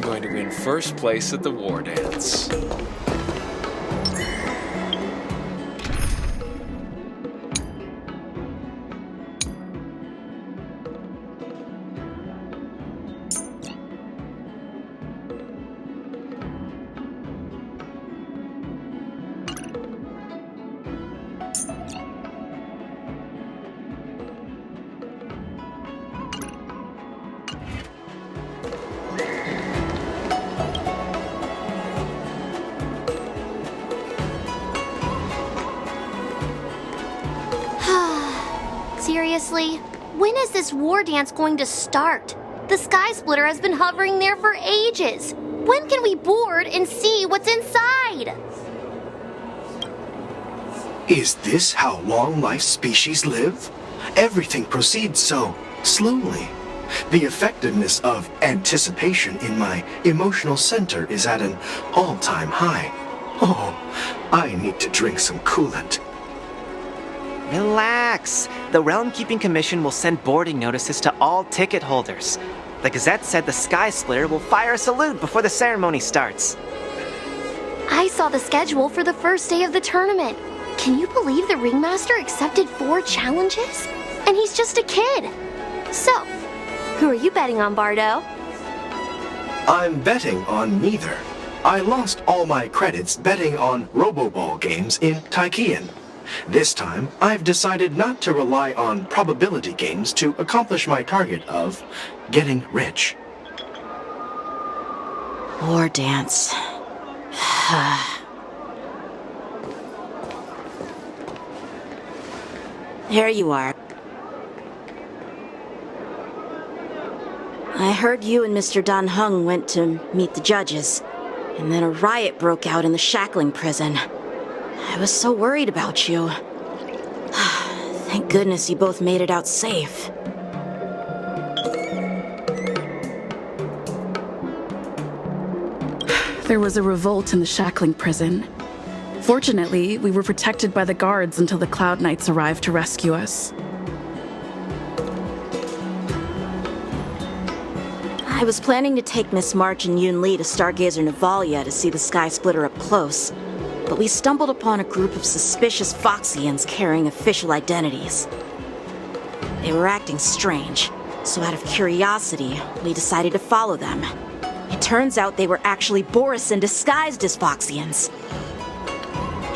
going to win first place at the war dance. Seriously? When is this war dance going to start? The Sky Splitter has been hovering there for ages. When can we board and see what's inside? Is this how long-life species live? Everything proceeds so slowly. The effectiveness of anticipation in my emotional center is at an all-time high. Oh, I need to drink some coolant. Relax. The Realm Keeping Commission will send boarding notices to all ticket holders. The Gazette said the Sky Splitter will fire a salute before the ceremony starts. I saw the schedule for the first day of the tournament. Can you believe the Ringmaster accepted 4 challenges? And he's just a kid. So, who are you betting on, Bardo? I'm betting on neither. I lost all my credits betting on Roboball games in Tychean. This time, I've decided not to rely on probability games to accomplish my target of getting rich. War dance. There you are. I heard you and Mr. Dan Heng went to meet the judges, and then a riot broke out in the shackling prison. I was so worried about you. Thank goodness you both made it out safe. There was a revolt in the shackling prison. Fortunately, we were protected by the guards until the Cloud Knights arrived to rescue us. I was planning to take Miss March and Yoon Lee to Stargazer Navalia to see the Sky Splitter up close, but we stumbled upon a group of suspicious Foxians carrying official identities. They were acting strange, so out of curiosity, we decided to follow them. It turns out they were actually Borisin disguised as Foxians.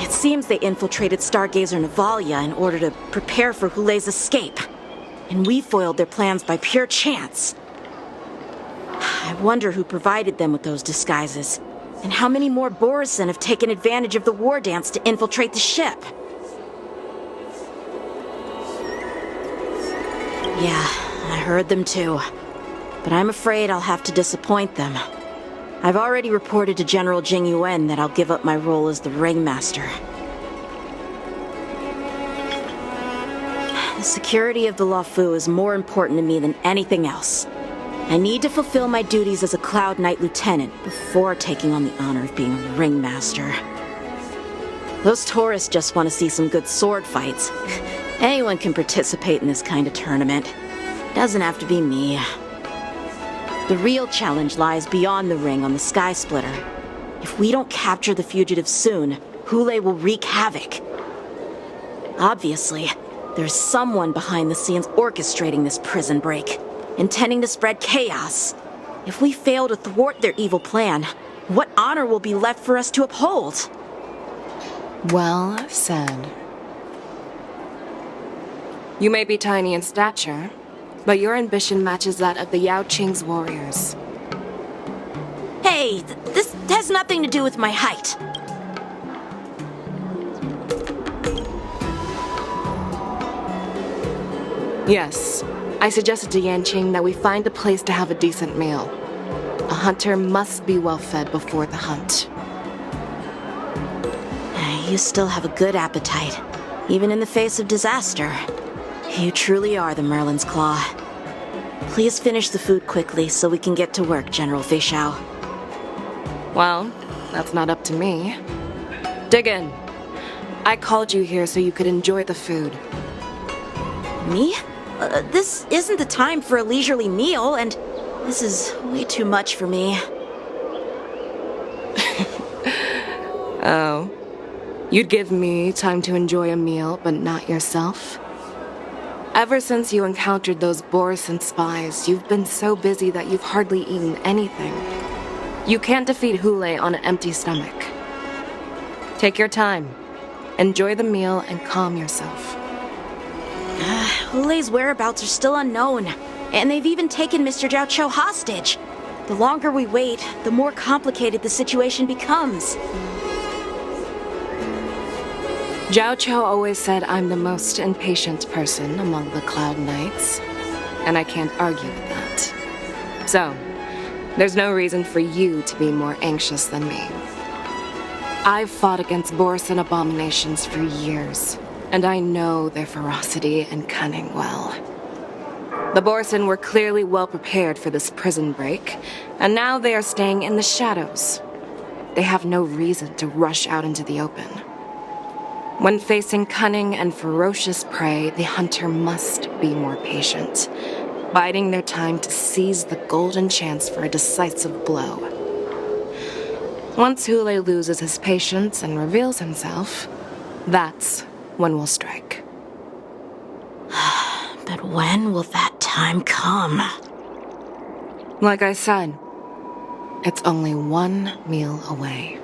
It seems they infiltrated Stargazer Navalia in order to prepare for Hulei's escape, and we foiled their plans by pure chance. I wonder who provided them with those disguises, and how many more Borisin have taken advantage of the war dance to infiltrate the ship. Yeah, I heard them too. But I'm afraid I'll have to disappoint them. I've already reported to General Jing Yuan that I'll give up my role as the Ringmaster. The security of the Luofu is more important to me than anything else. I need to fulfill my duties as a Cloud Knight Lieutenant before taking on the honor of being a Ringmaster. Those tourists just want to see some good sword fights. Anyone can participate in this kind of tournament. Doesn't have to be me. The real challenge lies beyond the ring on the Sky Splitter. If we don't capture the fugitives soon, Hulei will wreak havoc. Obviously, there's someone behind the scenes orchestrating this prison break, intending to spread chaos. If we fail to thwart their evil plan, what honor will be left for us to uphold? Well said. You may be tiny in stature, but your ambition matches that of the Yao Qing's warriors. Hey, this has nothing to do with my height. Yes, I suggested to Yanqing that we find a place to have a decent meal. A hunter must be well fed before the hunt. You still have a good appetite, even in the face of disaster. You truly are the Merlin's Claw. Please finish the food quickly so we can get to work, General Feixiao. Well, that's not up to me. Dig in. I called you here so you could enjoy the food. Me? This isn't the time for a leisurely meal, and this is way too much for me. Oh. You'd give me time to enjoy a meal, but not yourself? Ever since you encountered those Borison spies, you've been so busy that you've hardly eaten anything. You can't defeat Hule on an empty stomach. Take your time. Enjoy the meal and calm yourself. Hule's whereabouts are still unknown, and they've even taken Mr. Jiao Cho hostage. The longer we wait, the more complicated the situation becomes. Jiao Cho always said I'm the most impatient person among the Cloud Knights, and I can't argue with that. So, there's no reason for you to be more anxious than me. I've fought against Borison abominations for years, and I know their ferocity and cunning well. The Borison were clearly well prepared for this prison break, and now they are staying in the shadows. They have no reason to rush out into the open. When facing cunning and ferocious prey, the hunter must be more patient, biding their time to seize the golden chance for a decisive blow. Once Hule loses his patience and reveals himself, that's when we'll strike. But when will that time come? Like I said, it's only one meal away.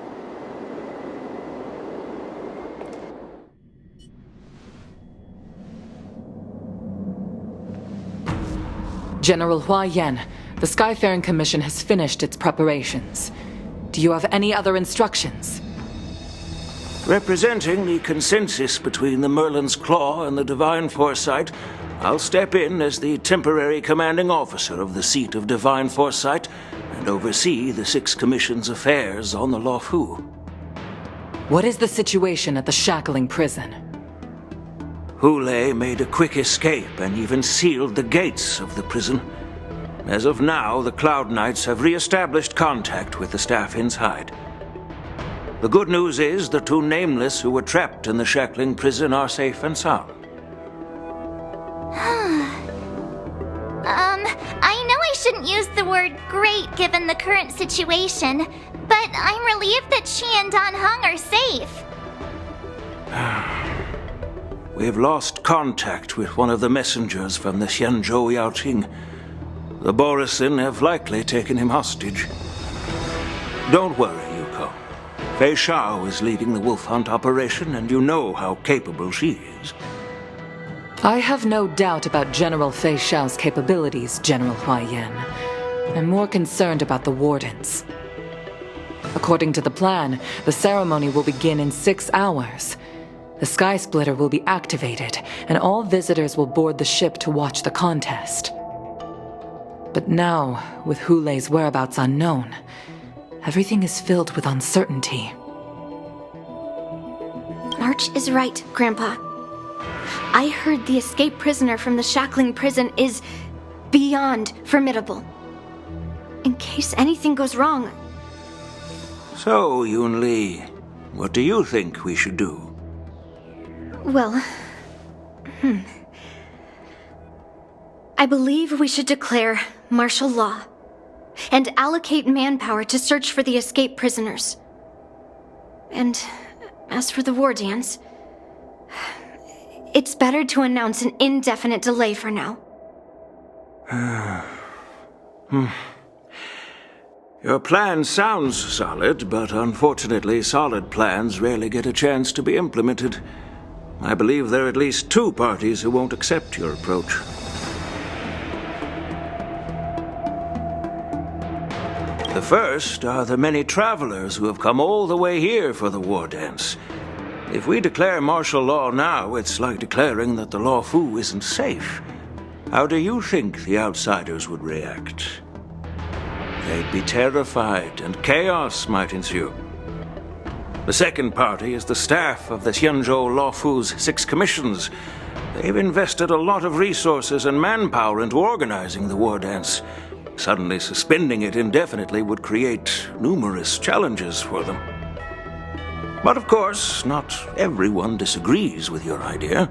General Hua Yan, the Skyfaring Commission has finished its preparations. Do you have any other instructions? Representing the consensus between the Merlin's Claw and the Divine Foresight, I'll step in as the temporary commanding officer of the seat of Divine Foresight and oversee the Six Commission's affairs on the Luofu. What is the situation at the Shackling Prison? Hule made a quick escape and even sealed the gates of the prison. As of now, the Cloud Knights have re-established contact with the staff inside. The good news is the two Nameless who were trapped in the Shackling Prison are safe and sound. I know I shouldn't use the word great given the current situation, but I'm relieved that she and Dan Heng are safe. We've lost contact with one of the messengers from the Xianzhou Yaoqing. The Borison have likely taken him hostage. Don't worry, Yuko. Fei Shao is leading the wolf hunt operation, and you know how capable she is. I have no doubt about General Fei Shao's capabilities, General Hua Yan. I'm more concerned about the Wardens. According to the plan, the ceremony will begin in 6 hours. The Sky Splitter will be activated, and all visitors will board the ship to watch the contest. But now, with Hule's whereabouts unknown, everything is filled with uncertainty. March is right, Grandpa. I heard the escaped prisoner from the Shackling Prison is beyond formidable. In case anything goes wrong. So, Yun Li, what do you think we should do? Well, I believe we should declare martial law and allocate manpower to search for the escaped prisoners. And as for the war dance, it's better to announce an indefinite delay for now. Your plan sounds solid, but unfortunately solid plans rarely get a chance to be implemented. I believe there are at least 2 parties who won't accept your approach. The first are the many travelers who have come all the way here for the war dance. If we declare martial law now, it's like declaring that the Luofu isn't safe. How do you think the outsiders would react? They'd be terrified, and chaos might ensue. The second party is the staff of the Xianzhou Luofu's 6 commissions. They've invested a lot of resources and manpower into organizing the war dance. Suddenly suspending it indefinitely would create numerous challenges for them. But of course, not everyone disagrees with your idea.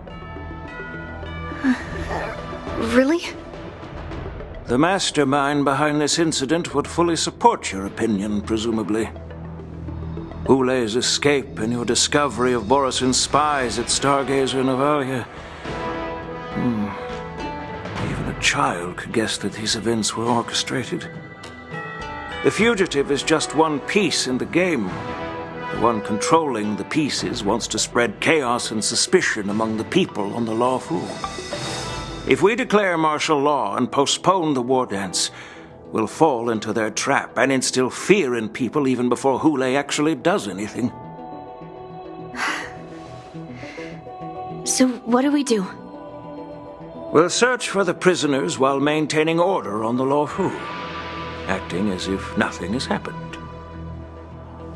Really? The mastermind behind this incident would fully support your opinion, presumably. Hule's escape and your discovery of Borisin's spies at Stargazer Navalia. Even a child could guess that these events were orchestrated. The fugitive is just one piece in the game. The one controlling the pieces wants to spread chaos and suspicion among the people on the Lawfu. If we declare martial law and postpone the war dance, we'll fall into their trap and instill fear in people even before Hule actually does anything. So what do we do? We'll search for the prisoners while maintaining order on the Lawfu, acting as if nothing has happened.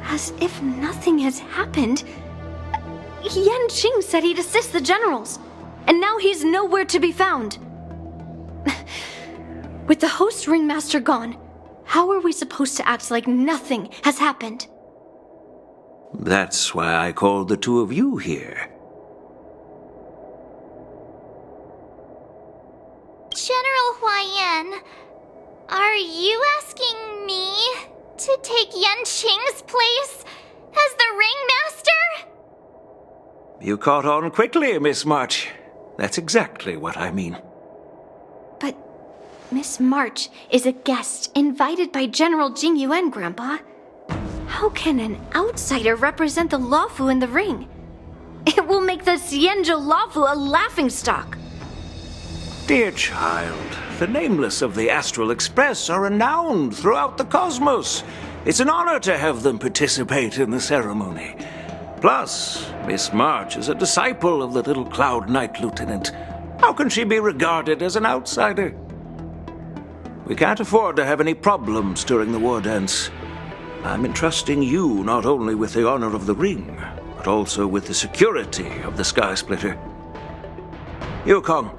As if nothing has happened? Yanqing said he'd assist the generals, and now he's nowhere to be found. With the host ringmaster gone, how are we supposed to act like nothing has happened? That's why I called the two of you here. General Huaiyan, are you asking me to take Yanqing's place as the ringmaster? You caught on quickly, Miss March. That's exactly what I mean. But Miss March is a guest invited by General Jing Yuan, Grandpa. How can an outsider represent the Lawfu in the ring? It will make the Xianzhou Lawfu a laughingstock. Dear child, the nameless of the Astral Express are renowned throughout the cosmos. It's an honor to have them participate in the ceremony. Plus, Miss March is a disciple of the little Cloud Knight Lieutenant. How can she be regarded as an outsider? We can't afford to have any problems during the war dance. I'm entrusting you not only with the honor of the ring, but also with the security of the Sky Splitter. Yukong,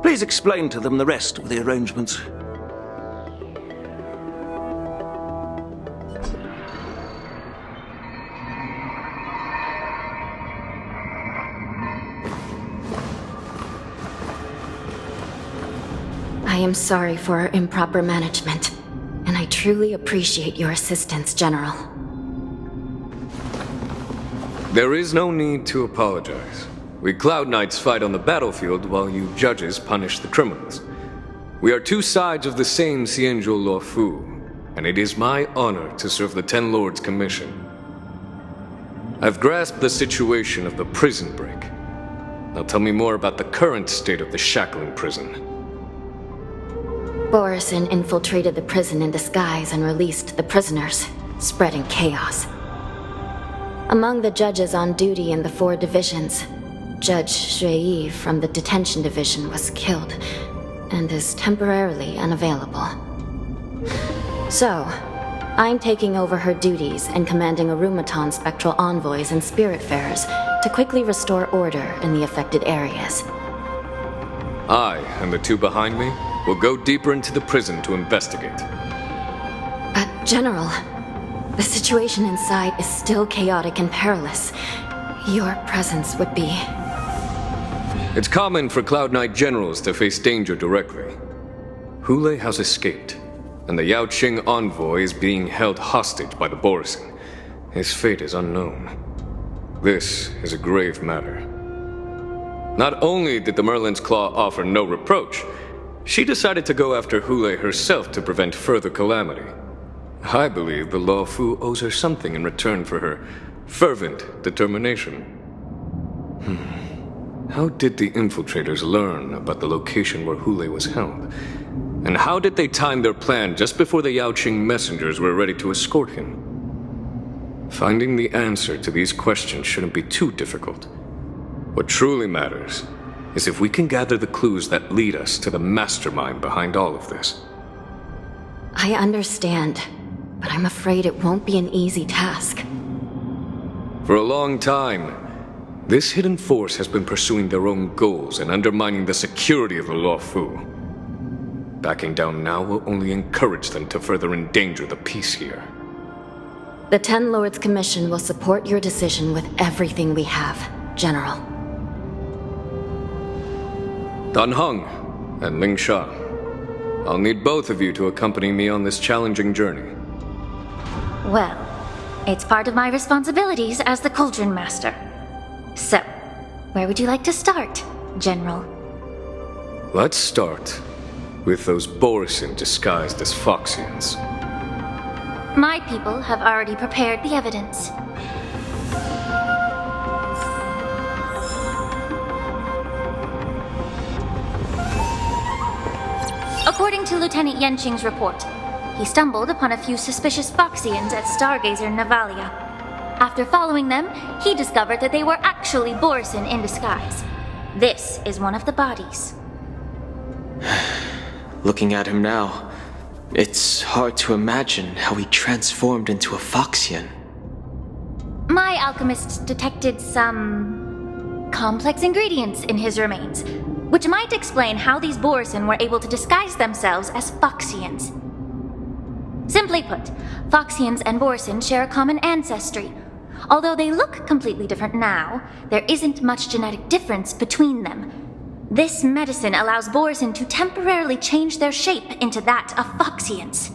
please explain to them the rest of the arrangements. I am sorry for our improper management, and I truly appreciate your assistance, General. There is no need to apologize. We Cloud Knights fight on the battlefield while you judges punish the criminals. We are two sides of the same Xianzhou Luofu, and it is my honor to serve the Ten Lords' commission. I've grasped the situation of the prison break. Now tell me more about the current state of the shackling prison. Borisin infiltrated the prison in disguise and released the prisoners, spreading chaos. Among the judges on duty in the 4 divisions, Judge Shui from the detention division was killed and is temporarily unavailable. So, I'm taking over her duties and commanding Arumaton spectral envoys and spiritfarers to quickly restore order in the affected areas. I and the two behind me will go deeper into the prison to investigate. But, General, the situation inside is still chaotic and perilous. Your presence would be... It's common for Cloud Knight generals to face danger directly. Hule has escaped, and the Yaoqing envoy is being held hostage by the Borisin. His fate is unknown. This is a grave matter. Not only did the Merlin's Claw offer no reproach, she decided to go after Hule herself to prevent further calamity. I believe the Luofu owes her something in return for her fervent determination. How did the infiltrators learn about the location where Hule was held? And how did they time their plan just before the Yaoqing messengers were ready to escort him? Finding the answer to these questions shouldn't be too difficult. What truly matters is if we can gather the clues that lead us to the mastermind behind all of this. I understand, but I'm afraid it won't be an easy task. For a long time, this hidden force has been pursuing their own goals and undermining the security of the Luofu. Backing down now will only encourage them to further endanger the peace here. The Ten Lords Commission will support your decision with everything we have, General. Dan Heng and Ling Sha, I'll need both of you to accompany me on this challenging journey. Well, It's part of my responsibilities as the Cauldron Master. So, where would you like to start, General? Let's start with those Borisin disguised as Foxians. My people have already prepared the evidence. According to Lieutenant Yenqing's report, he stumbled upon a few suspicious Foxians at Stargazer Navalia. After following them, he discovered that they were actually Borisin in disguise. This is one of the bodies. Looking at him now, it's hard to imagine how he transformed into a Foxian. My alchemists detected some complex ingredients in his remains, which might explain how these Borisin were able to disguise themselves as Foxians. Simply put, Foxians and Borisin share a common ancestry. Although they look completely different now, there isn't much genetic difference between them. This medicine allows Borisin to temporarily change their shape into that of Foxians.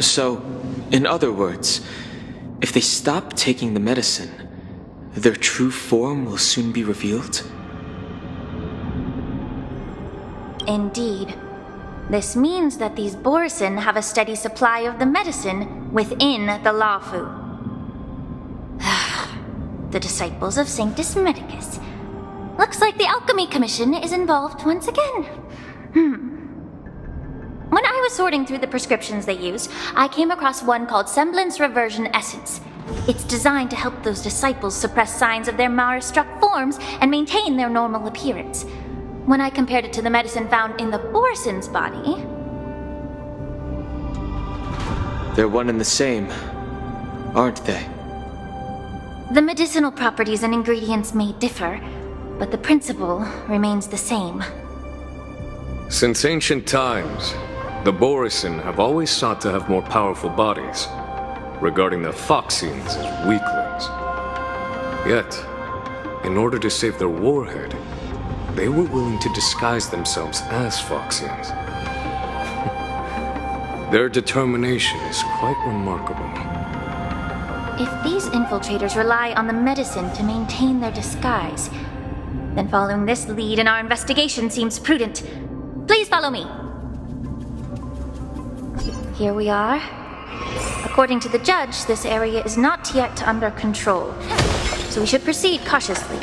So, in other words, if they stop taking the medicine, their true form will soon be revealed? Indeed. This means that these Borisin have a steady supply of the medicine within the Lawfu. The disciples of Sanctus Medicus. Looks like the Alchemy Commission is involved once again. When I was sorting through the prescriptions they use, I came across one called Semblance Reversion Essence. It's designed to help those disciples suppress signs of their Mara-struck forms and maintain their normal appearance. When I compared it to the medicine found in the Borisin's body... They're one and the same, aren't they? The medicinal properties and ingredients may differ, but the principle remains the same. Since ancient times, the Borisin have always sought to have more powerful bodies, regarding the Foxians as weaklings. Yet, in order to save their warhead, they were willing to disguise themselves as Foxians. Their determination is quite remarkable. If these infiltrators rely on the medicine to maintain their disguise, then following this lead in our investigation seems prudent. Please follow me. Here we are. According to the judge, this area is not yet under control, so we should proceed cautiously.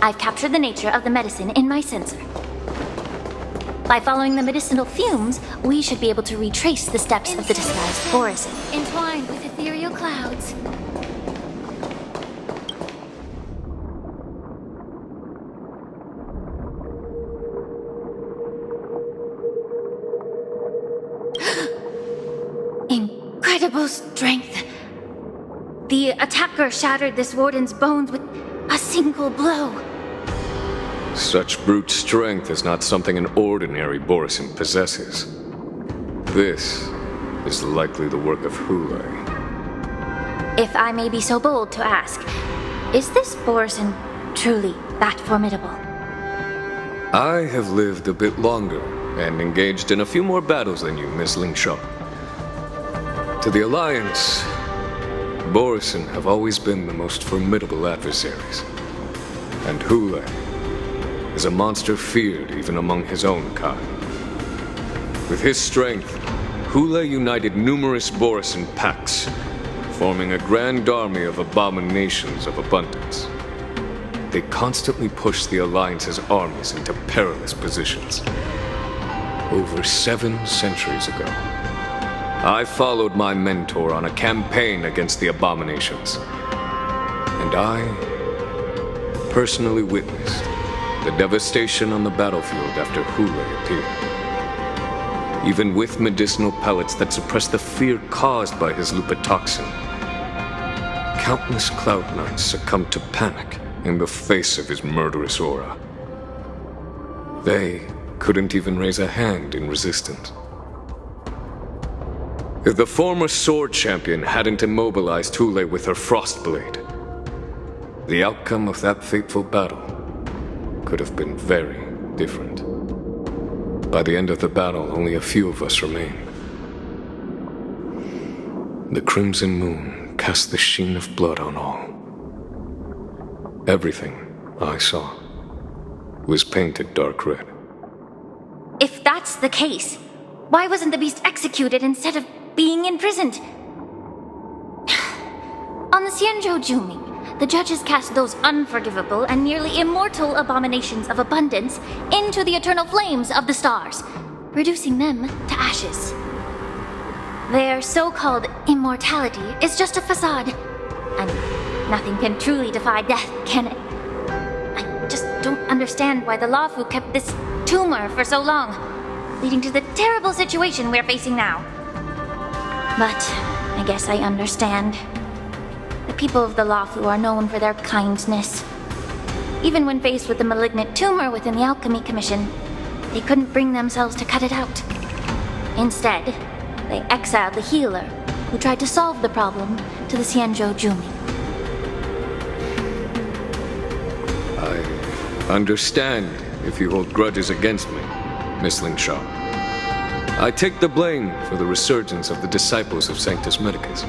I've captured the nature of the medicine in my sensor. By following the medicinal fumes, we should be able to retrace the steps of the disguised Borisin. Entwined with ethereal clouds. Incredible strength. The attacker shattered this warden's bones with a single blow. Such brute strength is not something an ordinary Borisin possesses. This is likely the work of Hule. If I may be so bold to ask, is this Borisin truly that formidable? I have lived a bit longer and engaged in a few more battles than you, Miss Lingshaw. To the Alliance, Borisin have always been the most formidable adversaries. And Hule is a monster feared even among his own kind. With his strength, Hule united numerous Borisin packs, forming a grand army of abominations of abundance. They constantly pushed the Alliance's armies into perilous positions. Over 7 centuries ago, I followed my mentor on a campaign against the abominations, and I personally witnessed the devastation on the battlefield after Hule appeared. Even with medicinal pellets that suppressed the fear caused by his lupitoxin, countless Cloud Knights succumbed to panic in the face of his murderous aura. They couldn't even raise a hand in resistance. If the former sword champion hadn't immobilized Hule with her Frostblade, the outcome of that fateful battle could have been very different. By the end of the battle, only a few of us remained. The crimson moon cast the sheen of blood on all. Everything I saw was painted dark red. If that's the case, why wasn't the beast executed instead of being imprisoned? On the Xianzhou Jumi, the judges cast those unforgivable and nearly immortal abominations of abundance into the eternal flames of the stars, reducing them to ashes. Their so-called immortality is just a facade, and nothing can truly defy death, can it? I just don't understand why the Lawfu kept this tumor for so long, leading to the terrible situation we're facing now. But I guess I understand. The people of the Lawfu are known for their kindness. Even when faced with the malignant tumor within the Alchemy Commission, they couldn't bring themselves to cut it out. Instead, they exiled the healer who tried to solve the problem to the Xianzhou Jumi. I understand if you hold grudges against me, Miss Lingshaw. I take the blame for the resurgence of the disciples of Sanctus Medicus.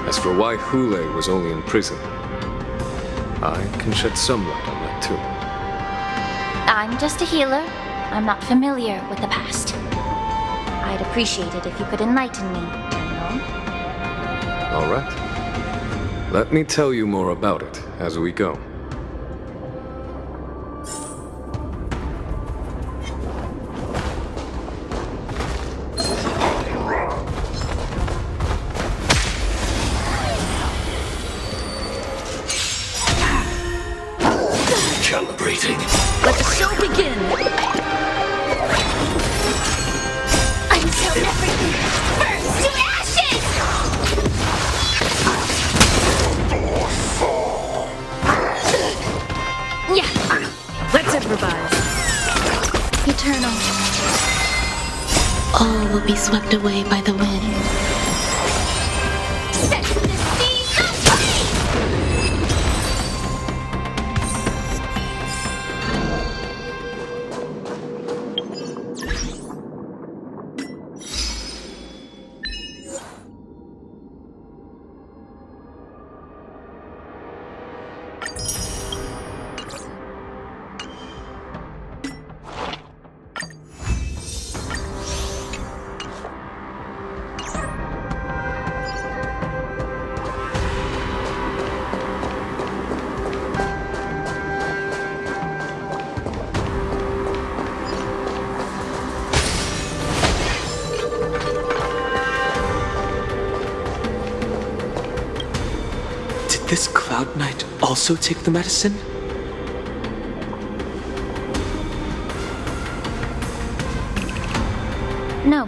As for why Hule was only in prison, I can shed some light on that too. I'm just a healer. I'm not familiar with the past. I'd appreciate it if you could enlighten me, General. All right. Let me tell you more about it as we go. Calibrating. Let the show begin! Until everything burns to ashes! Yeah! Let's improvise. Eternal. All will be swept away by the wind. Set the seas aflame! This Cloud Knight also take the medicine? No.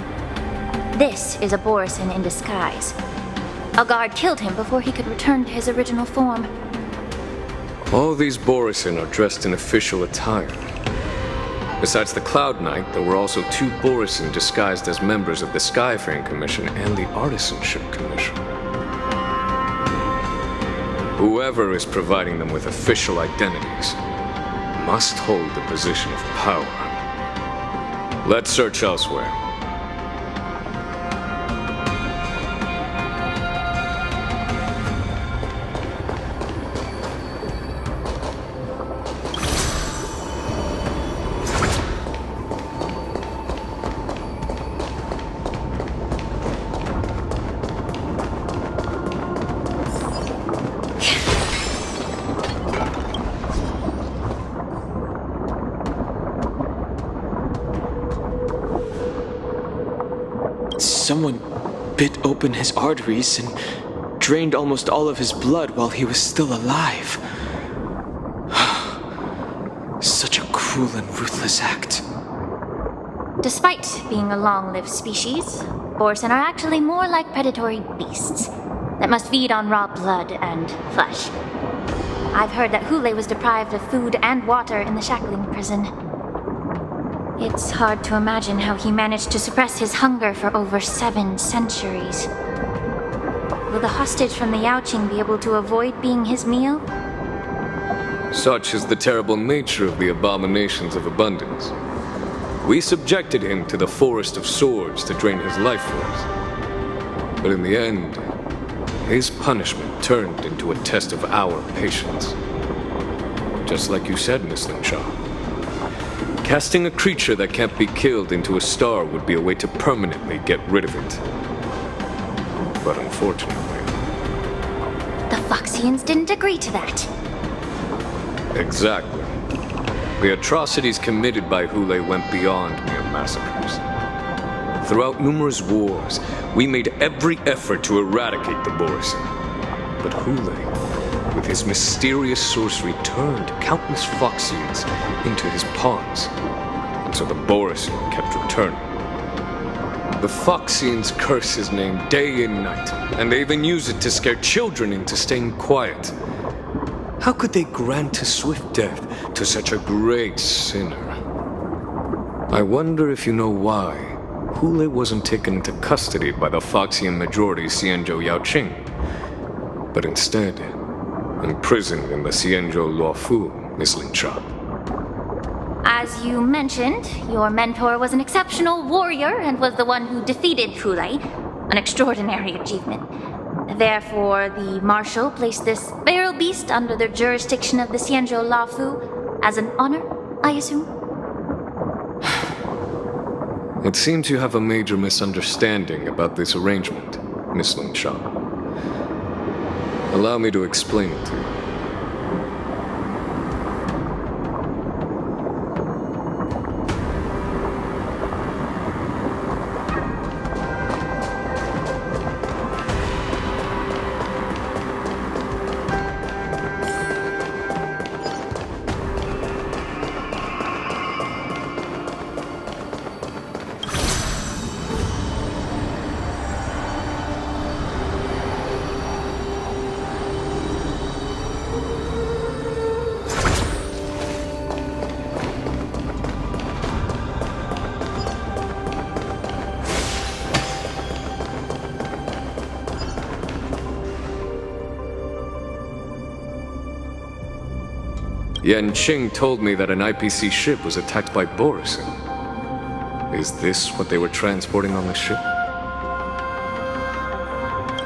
This is a Borisin in disguise. A guard killed him before he could return to his original form. All these Borisin are dressed in official attire. Besides the Cloud Knight, there were also two Borisin disguised as members of the Skyfaring Commission and the Artisanship Commission. Whoever is providing them with official identities must hold the position of power. Let's search elsewhere. Someone bit open his arteries and drained almost all of his blood while he was still alive. Such a cruel and ruthless act. Despite being a long-lived species, Borisin are actually more like predatory beasts that must feed on raw blood and flesh. I've heard that Hule was deprived of food and water in the shackling prison. It's hard to imagine how he managed to suppress his hunger for over 7 centuries. Will the hostage from the Yaoqing be able to avoid being his meal? Such is the terrible nature of the abominations of abundance. We subjected him to the Forest of Swords to drain his life force. But in the end, his punishment turned into a test of our patience. Just like you said, Miss Linshaw. Casting a creature that can't be killed into a star would be a way to permanently get rid of it. But unfortunately... The Foxians didn't agree to that. Exactly. The atrocities committed by Hule went beyond mere massacres. Throughout numerous wars, we made every effort to eradicate the Borisin. But Hule, with his mysterious sorcery, turned countless Foxians into his pawns. And so the Borisin kept returning. The Foxians curse his name day and night, and they even use it to scare children into staying quiet. How could they grant a swift death to such a great sinner? I wonder if you know why Hule wasn't taken into custody by the Foxian majority Xianzhou Yaoqing, but instead imprisoned in the Xianzhou Luofu, Miss Linshaw. As you mentioned, your mentor was an exceptional warrior and was the one who defeated Hule, an extraordinary achievement. Therefore, the Marshal placed this feral beast under the jurisdiction of the Xianzhou Luofu as an honor, I assume? It seems you have a major misunderstanding about this arrangement, Miss Linshaw. Allow me to explain it to you. Yanqing told me that an IPC ship was attacked by Borisin. Is this what they were transporting on the ship?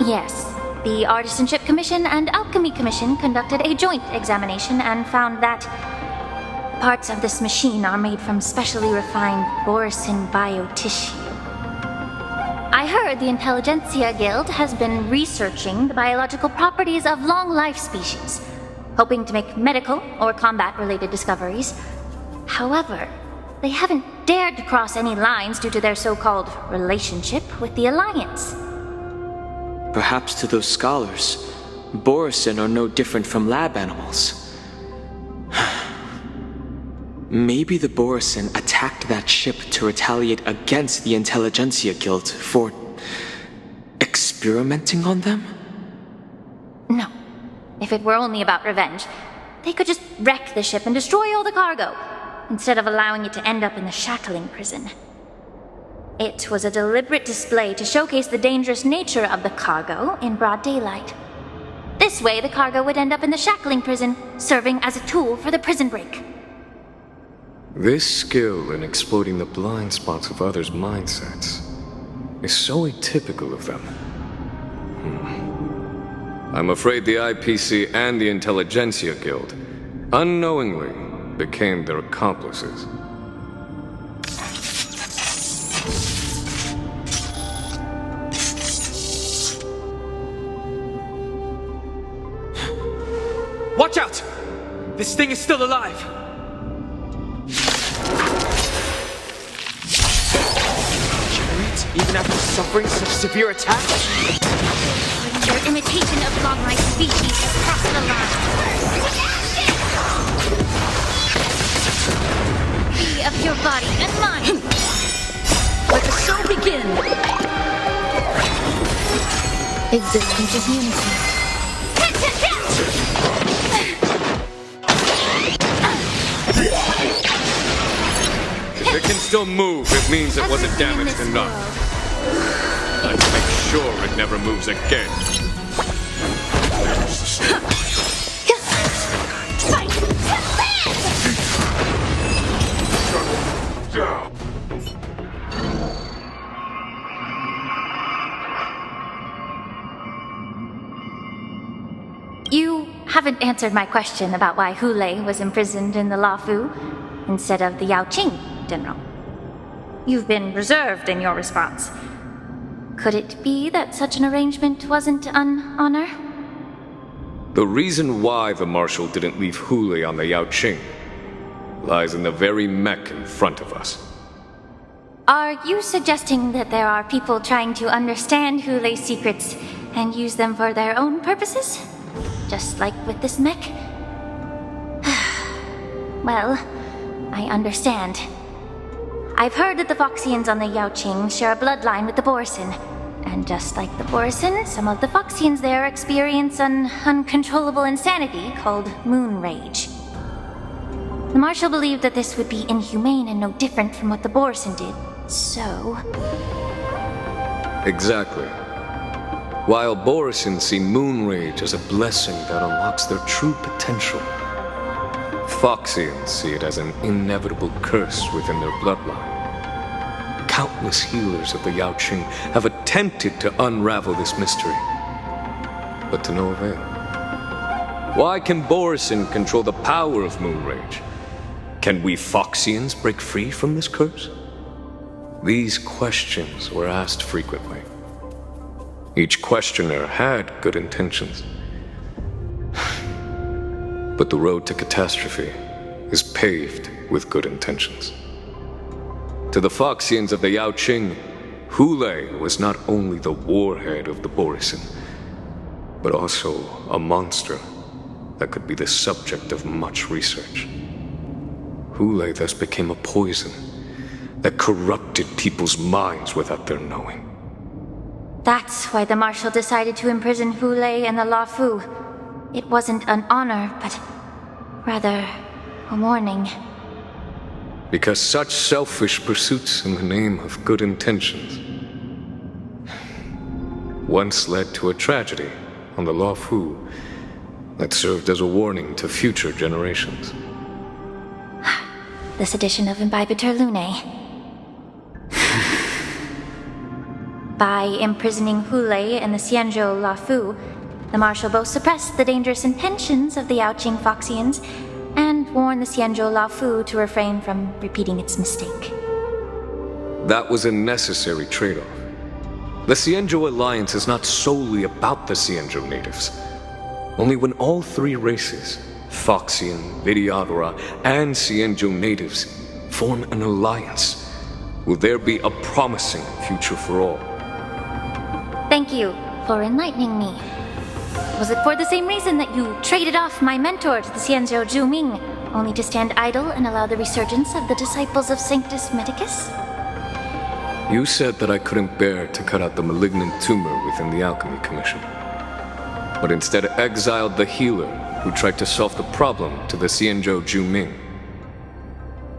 Yes. The Artisanship Commission and Alchemy Commission conducted a joint examination and found that parts of this machine are made from specially refined Borisin biotissue. I heard the Intelligentsia Guild has been researching the biological properties of long-life species, hoping to make medical or combat-related discoveries. However, they haven't dared to cross any lines due to their so-called relationship with the Alliance. Perhaps to those scholars, Borisin are no different from lab animals. Maybe the Borisin attacked that ship to retaliate against the Intelligentsia Guild for experimenting on them? No. If it were only about revenge, they could just wreck the ship and destroy all the cargo, instead of allowing it to end up in the shackling prison. It was a deliberate display to showcase the dangerous nature of the cargo in broad daylight. This way, the cargo would end up in the shackling prison, serving as a tool for the prison break. This skill in exploiting the blind spots of others' mindsets is so atypical of them. I'm afraid the IPC and the Intelligentsia Guild unknowingly became their accomplices. Watch out! This thing is still alive! Regenerates even after suffering such severe attacks? Their imitation of long-life species has crossed the line. Be of your body and mine. Let the show begin! Existence is unity. If it can still move, it means it wasn't damaged enough. Let's make sure it never moves again. You haven't answered my question about why Hule was imprisoned in the Lafu instead of the Yaoqing, General. You've been reserved in your response. Could it be that such an arrangement wasn't an honor? The reason why the Marshal didn't leave Hule on the Yaoqing lies in the very mech in front of us. Are you suggesting that there are people trying to understand Hule's secrets and use them for their own purposes? Just like with this mech? Well, I understand. I've heard that the Foxians on the Yaoqing share a bloodline with the Borisin. And just like the Borisin, some of the Foxians there experience an uncontrollable insanity called moon rage. The Marshal believed that this would be inhumane and no different from what the Borisin did, so... Exactly. While Borisin see moon rage as a blessing that unlocks their true potential, Foxians see it as an inevitable curse within their bloodline. Countless healers of the Yaoqing have attempted to unravel this mystery, but to no avail. Why can Borisin control the power of moon rage? Can we Foxians break free from this curse? These questions were asked frequently. Each questioner had good intentions. But the road to catastrophe is paved with good intentions. To the Foxians of the Yaoqing, Hule was not only the warhead of the Borisin, but also a monster that could be the subject of much research. Hule thus became a poison that corrupted people's minds without their knowing. That's why the Marshal decided to imprison Hule and the Lafu. It wasn't an honor, but rather a warning. Because such selfish pursuits in the name of good intentions once led to a tragedy on the Lafu that served as a warning to future generations. This edition of Imbibitor Lunae. By imprisoning Hule and the Xianzhou Lafu, the Marshal both suppressed the dangerous intentions of the Yaoqing Foxians and warned the Xianzhou Lafu to refrain from repeating its mistake. That was a necessary trade-off. The Xianzhou alliance is not solely about the Xianzhou natives. Only when all three races, Foxian, Videodora, and Xianzhou natives, form an alliance, will there be a promising future for all. Thank you for enlightening me. Was it for the same reason that you traded off my mentor to the Xianzhou Zhuming, only to stand idle and allow the resurgence of the disciples of Sanctus Medicus? You said that I couldn't bear to cut out the malignant tumor within the Alchemy Commission, but instead exiled the healer who tried to solve the problem to the Xianzhou Zhuming.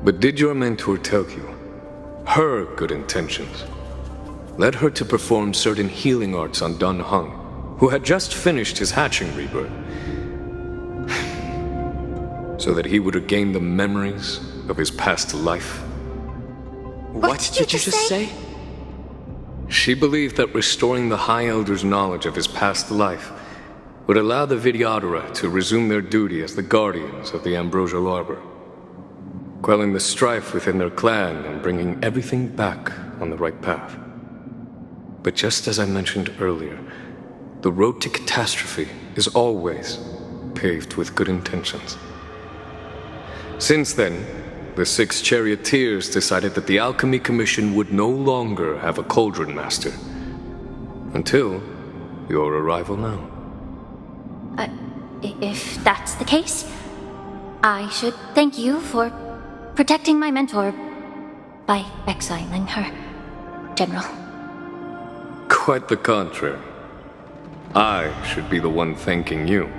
But did your mentor tell you her good intentions led her to perform certain healing arts on Dun Hung, who had just finished his hatching rebirth, so that he would regain the memories of his past life? What did you just say? She believed that restoring the High Elder's knowledge of his past life would allow the Videodora to resume their duty as the guardians of the Ambrosial Arbor, quelling the strife within their clan and bringing everything back on the right path. But just as I mentioned earlier, the road to catastrophe is always paved with good intentions. Since then, the 6 charioteers decided that the Alchemy Commission would no longer have a Cauldron Master. Until your arrival now. If that's the case, I should thank you for protecting my mentor by exiling her, General. Quite the contrary. I should be the one thanking you.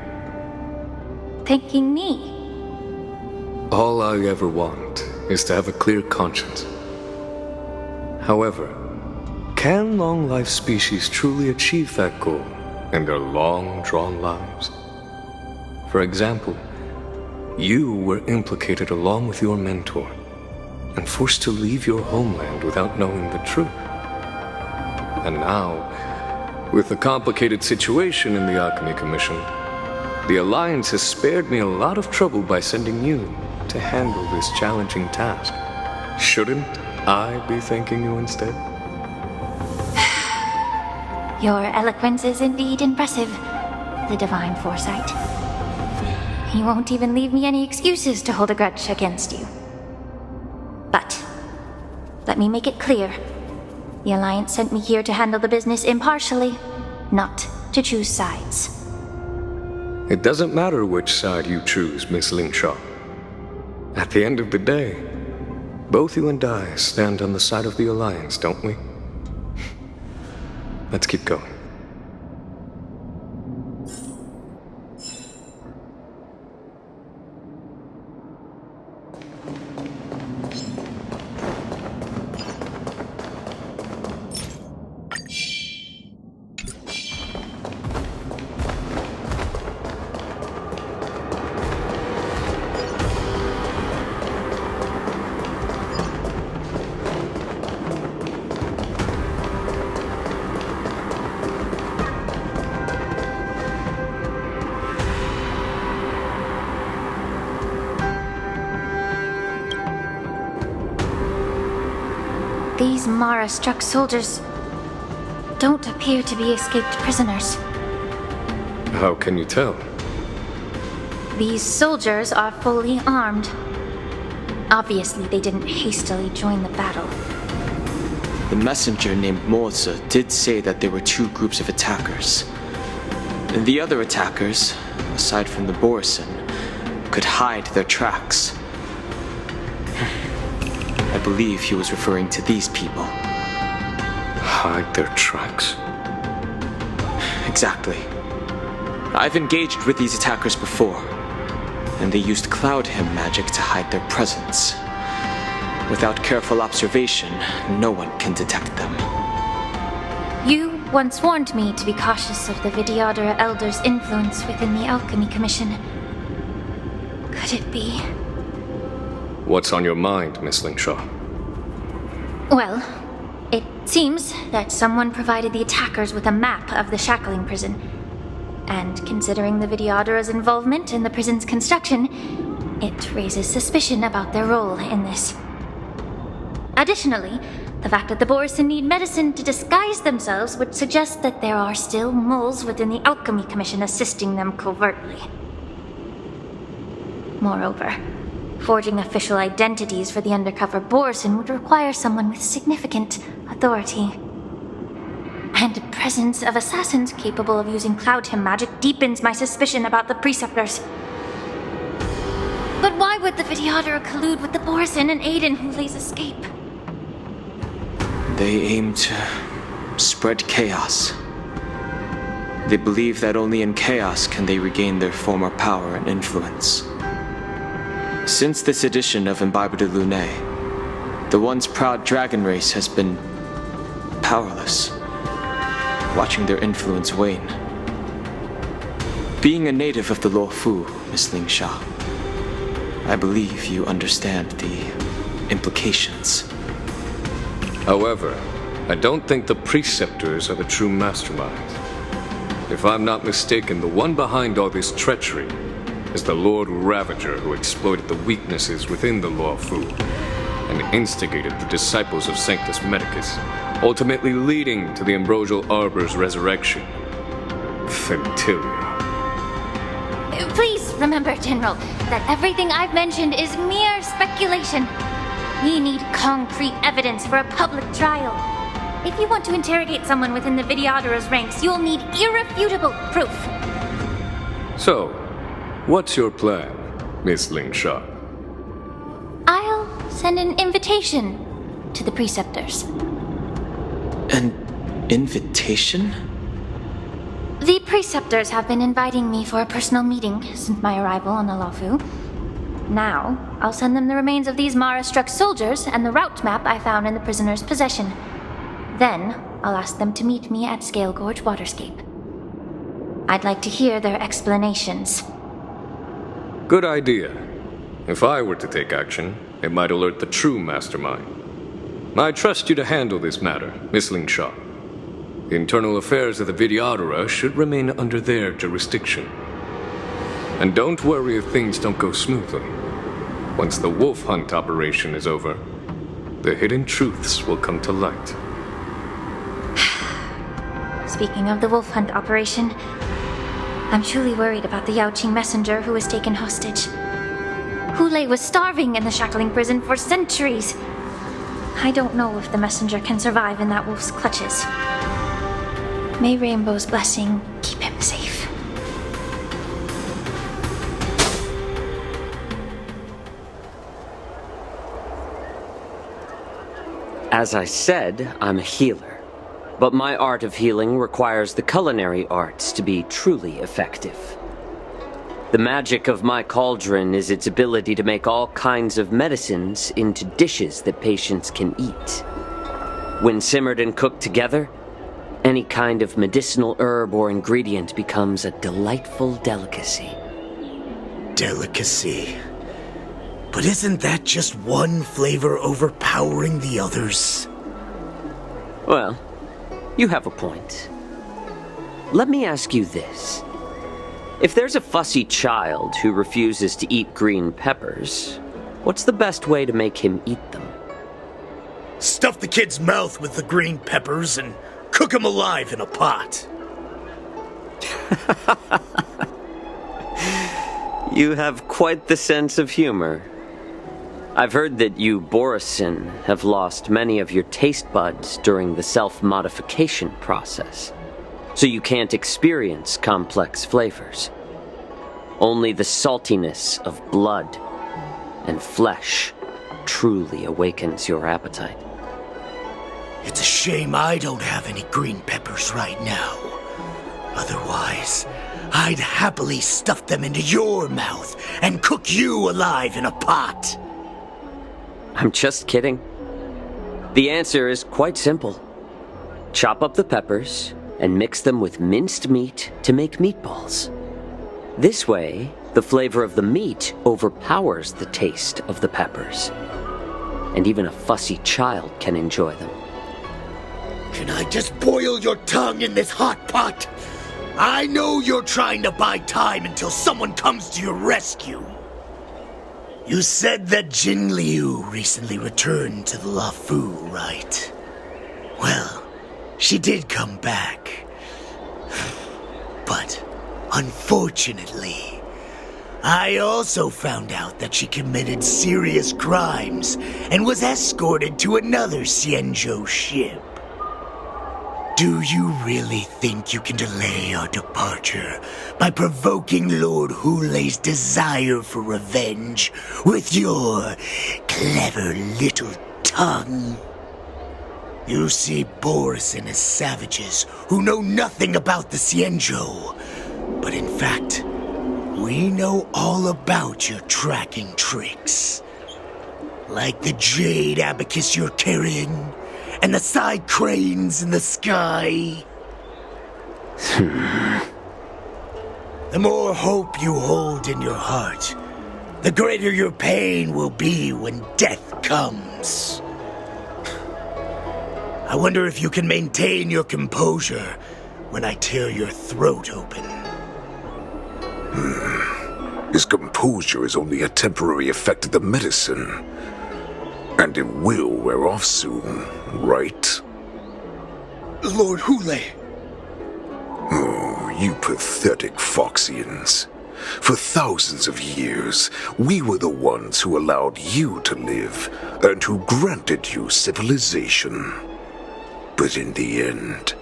Thanking me? All I ever want is to have a clear conscience. However, can long-life species truly achieve that goal in their long-drawn lives? For example, you were implicated along with your mentor and forced to leave your homeland without knowing the truth. And now, with the complicated situation in the Alchemy Commission, The Alliance has spared me a lot of trouble by sending you to handle this challenging task. Shouldn't I be thanking you instead? Your eloquence is indeed impressive, the divine foresight. You won't even leave me any excuses to hold a grudge against you. But, let me make it clear. The Alliance sent me here to handle the business impartially, not to choose sides. It doesn't matter which side you choose, Miss Lingshaw. At the end of the day, both you and I stand on the side of the Alliance, don't we? Let's keep going. These Mara-struck soldiers don't appear to be escaped prisoners. How can you tell? These soldiers are fully armed. Obviously, they didn't hastily join the battle. The messenger named Moza did say that there were two groups of attackers. And the other attackers, aside from the Borison, could hide their tracks. I believe he was referring to these people. Hide their tracks? Exactly. I've engaged with these attackers before, and they used Cloud Hymn magic to hide their presence. Without careful observation, no one can detect them. You once warned me to be cautious of the Vidyadhara Elder's influence within the Alchemy Commission. Could it be? What's on your mind, Miss Lingshaw? Well, it seems that someone provided the attackers with a map of the shackling prison. And considering the Vidyadhara's involvement in the prison's construction, it raises suspicion about their role in this. Additionally, the fact that the Borison need medicine to disguise themselves would suggest that there are still moles within the Alchemy Commission assisting them covertly. Moreover, forging official identities for the undercover Borison would require someone with significant authority. And the presence of assassins capable of using Cloud Hymn magic deepens my suspicion about the Preceptors. But why would the Vidyadhara collude with the Borison and aid in Hulei's escape? They aim to spread chaos. They believe that only in chaos can they regain their former power and influence. Since this edition of Imbibe de Lune, the once proud dragon race has been powerless, watching their influence wane. Being a native of the Luofu, Miss Lingshaw, I believe you understand the implications. However, I don't think the Preceptors are the true masterminds. If I'm not mistaken, the one behind all this treachery is the Lord Ravager who exploited the weaknesses within the Luofu and instigated the disciples of Sanctus Medicus, ultimately leading to the Ambrosial Arbor's resurrection. Fentilia. Please remember, General, that everything I've mentioned is mere speculation. We need concrete evidence for a public trial. If you want to interrogate someone within the Vidyadhara's ranks, you'll need irrefutable proof. So, what's your plan, Miss Lingshaw? I'll send an invitation to the Preceptors. An invitation? The Preceptors have been inviting me for a personal meeting since my arrival on the Luofu. Now, I'll send them the remains of these Mara-struck soldiers and the route map I found in the prisoner's possession. Then, I'll ask them to meet me at Scale Gorge Waterscape. I'd like to hear their explanations. Good idea. If I were to take action, it might alert the true mastermind. I trust you to handle this matter, Miss Lingshaw. The internal affairs of the Vidyadhara should remain under their jurisdiction. And don't worry if things don't go smoothly. Once the wolf hunt operation is over, the hidden truths will come to light. Speaking of the wolf hunt operation, I'm truly worried about the Yaoqing messenger who was taken hostage. Hulei was starving in the shackling prison for centuries. I don't know if the messenger can survive in that wolf's clutches. May Rainbow's blessing keep him safe. As I said, I'm a healer. But my art of healing requires the culinary arts to be truly effective. The magic of my cauldron is its ability to make all kinds of medicines into dishes that patients can eat. When simmered and cooked together, any kind of medicinal herb or ingredient becomes a delightful delicacy. Delicacy? But isn't that just one flavor overpowering the others? Well, you have a point. Let me ask you this. If there's a fussy child who refuses to eat green peppers, what's the best way to make him eat them? Stuff the kid's mouth with the green peppers and cook him alive in a pot. You have quite the sense of humor. I've heard that you, Borisin, have lost many of your taste buds during the self-modification process, so you can't experience complex flavors. Only the saltiness of blood and flesh truly awakens your appetite. It's a shame I don't have any green peppers right now. Otherwise, I'd happily stuff them into your mouth and cook you alive in a pot. I'm just kidding. The answer is quite simple. Chop up the peppers and mix them with minced meat to make meatballs. This way, the flavor of the meat overpowers the taste of the peppers. And even a fussy child can enjoy them. Can I just boil your tongue in this hot pot? I know you're trying to buy time until someone comes to your rescue. You said that Jin Liu recently returned to the Luofu, right? Well, she did come back. But, unfortunately, I also found out that she committed serious crimes and was escorted to another Xianzhou ship. Do you really think you can delay our departure by provoking Lord Hulei's desire for revenge with your clever little tongue? You see Borisin as savages who know nothing about the Xianzhou, but in fact, we know all about your tracking tricks. Like the jade abacus you're carrying, and the side cranes in the sky. The more hope you hold in your heart, the greater your pain will be when death comes. I wonder if you can maintain your composure when I tear your throat open. His composure is only a temporary effect of the medicine. And it will wear off soon, right? Lord Hulei! Oh, you pathetic Foxians. For thousands of years, we were the ones who allowed you to live, and who granted you civilization. But in the end,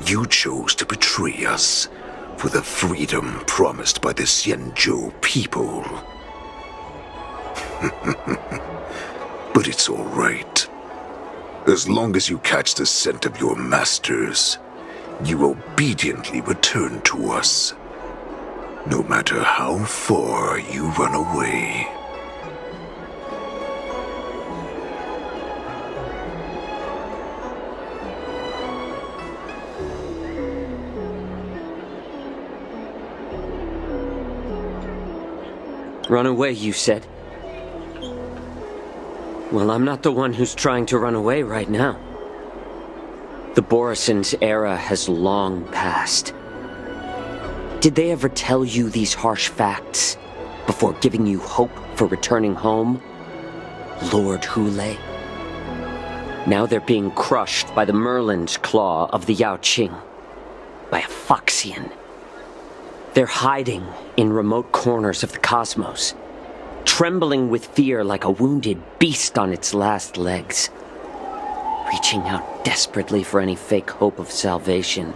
you chose to betray us for the freedom promised by the Xianzhou people. But it's all right. As long as you catch the scent of your masters, you obediently return to us. No matter how far you run away. Run away, you said? Well, I'm not the one who's trying to run away right now. The Borisin's era has long passed. Did they ever tell you these harsh facts before giving you hope for returning home, Lord Hule? Now they're being crushed by the Merlin's claw of the Yaoqing, by a Foxian. They're hiding in remote corners of the cosmos, trembling with fear like a wounded beast on its last legs, reaching out desperately for any fake hope of salvation,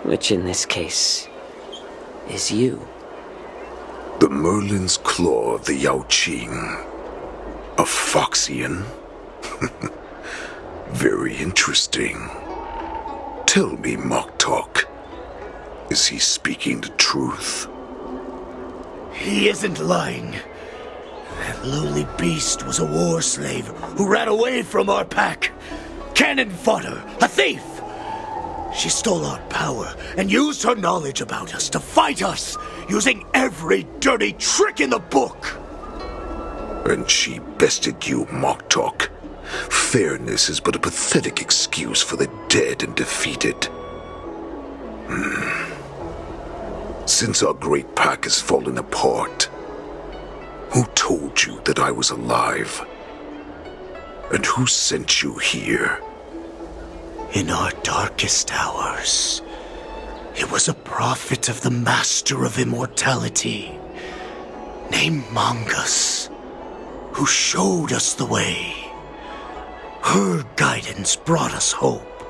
which in this case is you. The Merlin's claw of the Yaoqing. A Foxian? Very interesting. Tell me, Moktok, is he speaking the truth? He isn't lying. That lowly beast was a war slave who ran away from our pack. Cannon fodder, a thief! She stole our power and used her knowledge about us to fight us, using every dirty trick in the book. And she bested you, Moktok. Fairness is but a pathetic excuse for the dead and defeated. Since our great pack has fallen apart, who told you that I was alive? And who sent you here? In our darkest hours, it was a prophet of the Master of Immortality, named Mongus, who showed us the way. Her guidance brought us hope.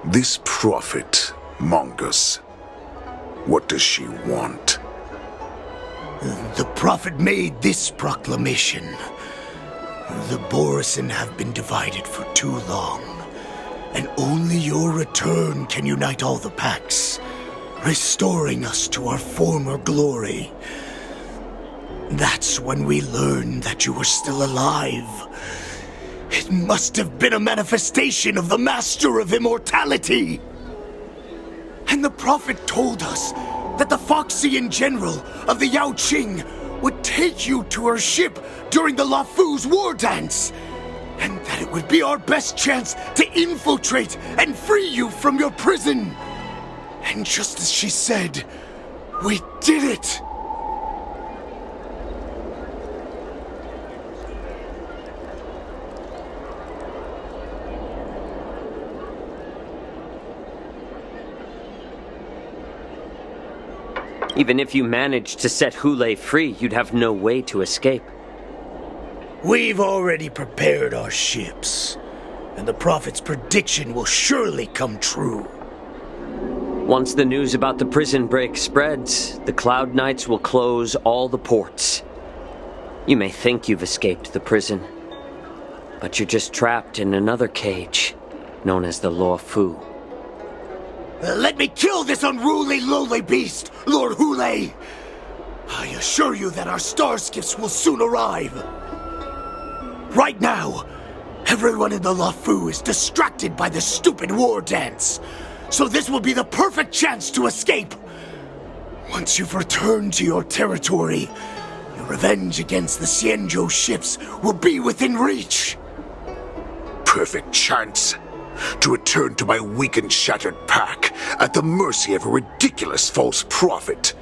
This prophet, Mongus, what does she want? The prophet made this proclamation. The Borisin have been divided for too long, and only your return can unite all the packs, restoring us to our former glory. That's when we learned that you were still alive. It must have been a manifestation of the Master of Immortality. And the prophet told us that the Foxian general of the Yaoqing would take you to her ship during the Lafu's war dance, and that it would be our best chance to infiltrate and free you from your prison. And just as she said, we did it! Even if you managed to set Hule free, you'd have no way to escape. We've already prepared our ships, and the prophet's prediction will surely come true. Once the news about the prison break spreads, the Cloud Knights will close all the ports. You may think you've escaped the prison, but you're just trapped in another cage, known as the Law Fu. Let me kill this unruly, lowly beast, Lord Hule! I assure you that our star skiffs will soon arrive. Right now, everyone in the Lafu is distracted by this stupid war dance, so this will be the perfect chance to escape. Once you've returned to your territory, your revenge against the Xianzhou ships will be within reach. Perfect chance to return to my weak and shattered pack at the mercy of a ridiculous false prophet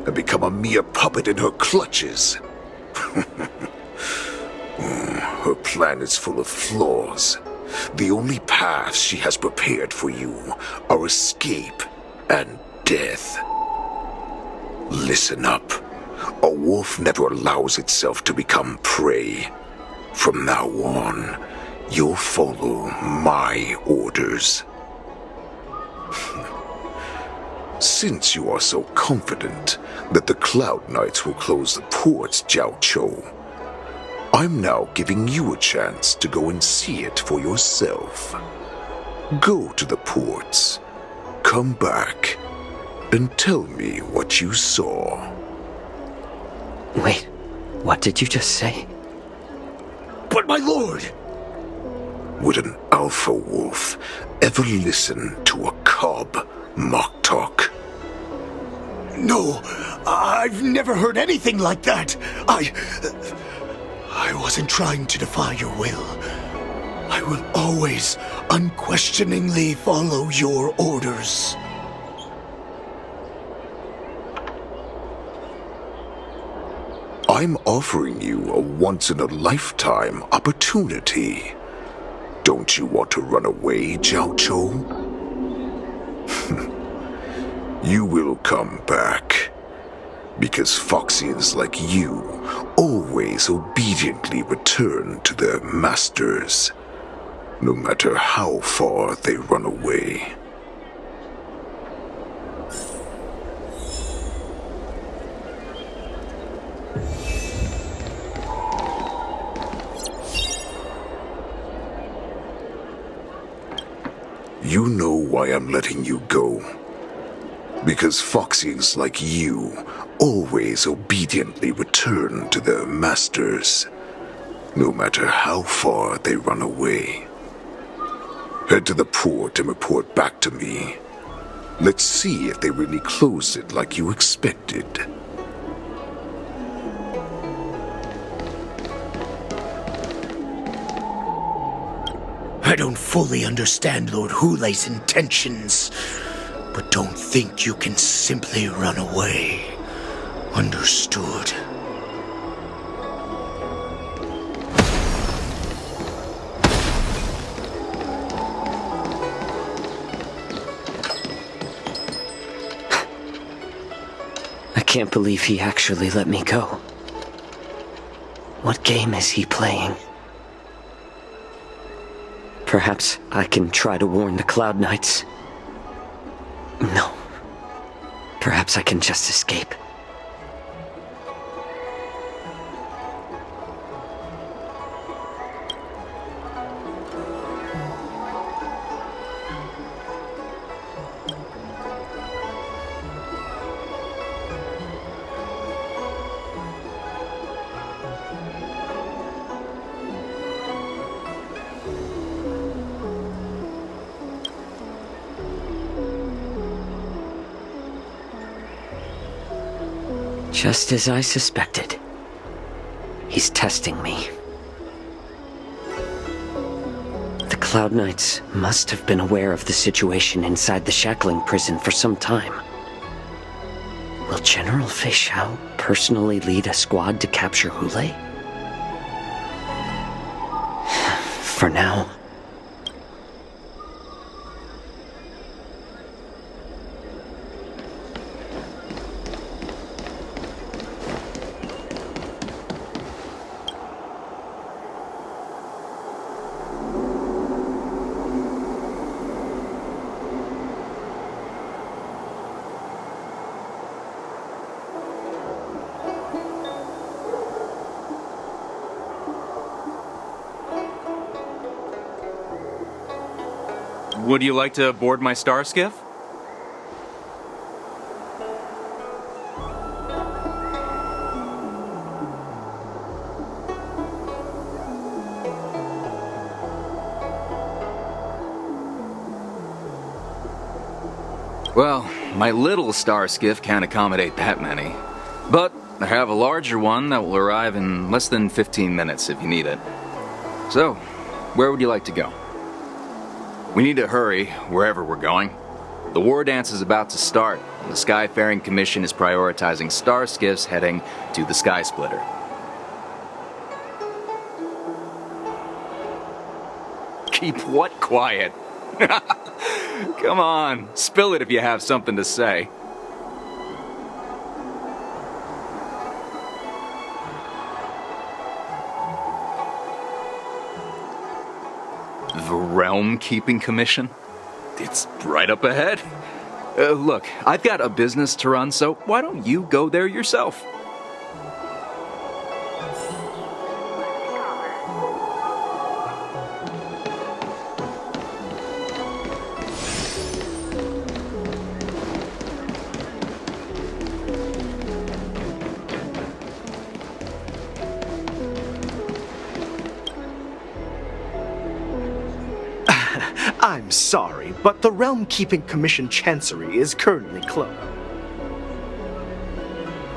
and become a mere puppet in her clutches. Her plan is full of flaws. The only paths she has prepared for you are escape and death. Listen up. A wolf never allows itself to become prey. From now on, you'll follow my orders. Since you are so confident that the Cloud Knights will close the ports, Jiao Chou, I'm now giving you a chance to go and see it for yourself. Go to the ports, come back, and tell me what you saw. Wait, what did you just say? But my lord! Would an alpha wolf ever listen to a cub, Moktok? No, I've never heard anything like that. I wasn't trying to defy your will. I will always unquestioningly follow your orders. I'm offering you a once-in-a-lifetime opportunity. Don't you want to run away, Jiao Chou? You will come back. Because Foxians like you always obediently return to their masters, no matter how far they run away. You know why I'm letting you go. Because Foxians like you always obediently return to their masters, no matter how far they run away. Head to the port and report back to me. Let's see if they really closed it like you expected. I don't fully understand Lord Hulei's intentions, but don't think you can simply run away. Understood. I can't believe he actually let me go. What game is he playing? Perhaps I can try to warn the Cloud Knights. No. Perhaps I can just escape. Just as I suspected. He's testing me. The Cloud Knights must have been aware of the situation inside the shackling prison for some time. Will General Fei Xiao personally lead a squad to capture Hulei? For now. Would you like to board my star skiff? Well, my little star skiff can't accommodate that many. But I have a larger one that will arrive in less than 15 minutes if you need it. So, where would you like to go? We need to hurry, wherever we're going. The war dance is about to start, and the Skyfaring Commission is prioritizing star skiffs heading to the Sky Splitter. Keep what quiet? Come on, spill it if you have something to say. The Realm Keeping Commission? It's right up ahead. Look, I've got a business to run, so why don't you go there yourself? I'm sorry, but the Realm Keeping Commission Chancery is currently closed.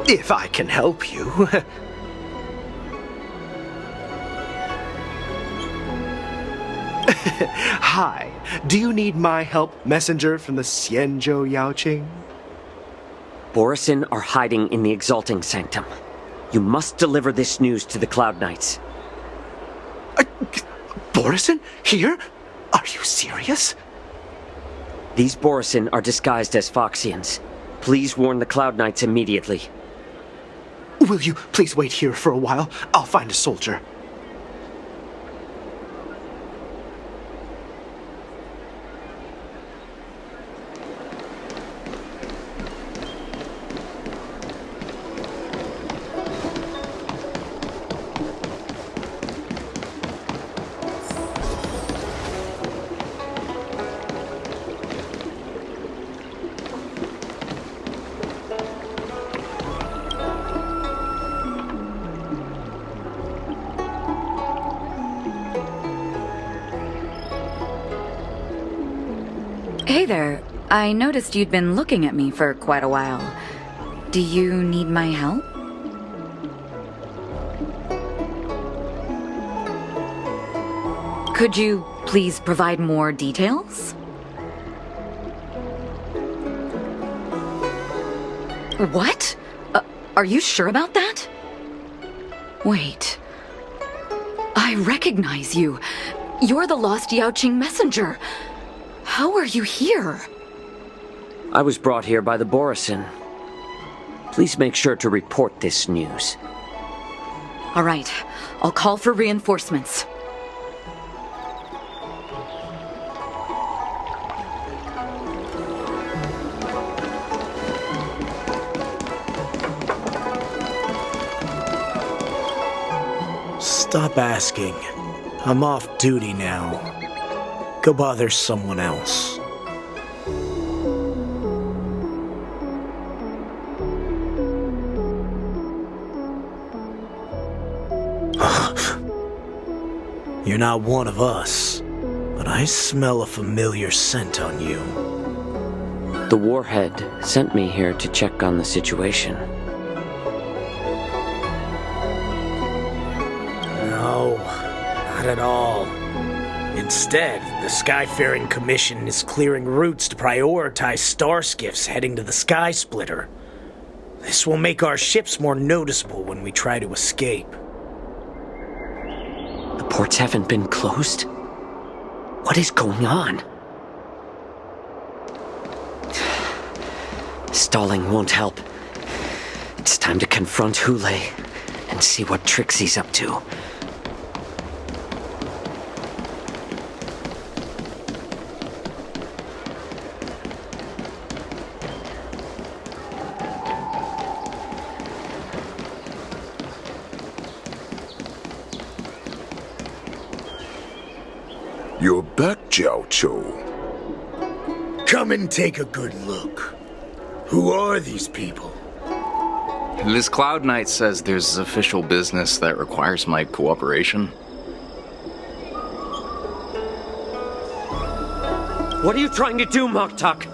If I can help you. Hi, do you need my help, messenger from the Xianzhou Yaoqing? Borisin are hiding in the Exalting Sanctum. You must deliver this news to the Cloud Knights. Borisin? Here? Are you serious? These Borisin are disguised as Foxians. Please warn the Cloud Knights immediately. Will you please wait here for a while? I'll find a soldier. Hey there. I noticed you'd been looking at me for quite a while. Do you need my help? Could you please provide more details? What? Are you sure about that? Wait. I recognize you. You're the lost Yaoqing messenger. How are you here? I was brought here by the Borisin. Please make sure to report this news. All right. I'll call for reinforcements. Stop asking. I'm off duty now. Go bother someone else. You're not one of us, but I smell a familiar scent on you. The Warhead sent me here to check on the situation. No, not at all. Instead, the Skyfaring Commission is clearing routes to prioritize star skiffs heading to the Sky Splitter. This will make our ships more noticeable when we try to escape. The ports haven't been closed? What is going on? Stalling won't help. It's time to confront Hule and see what tricks he's up to. You're back, Jiao Cho. Come and take a good look. Who are these people? This Cloud Knight says there's official business that requires my cooperation. What are you trying to do, Moktak?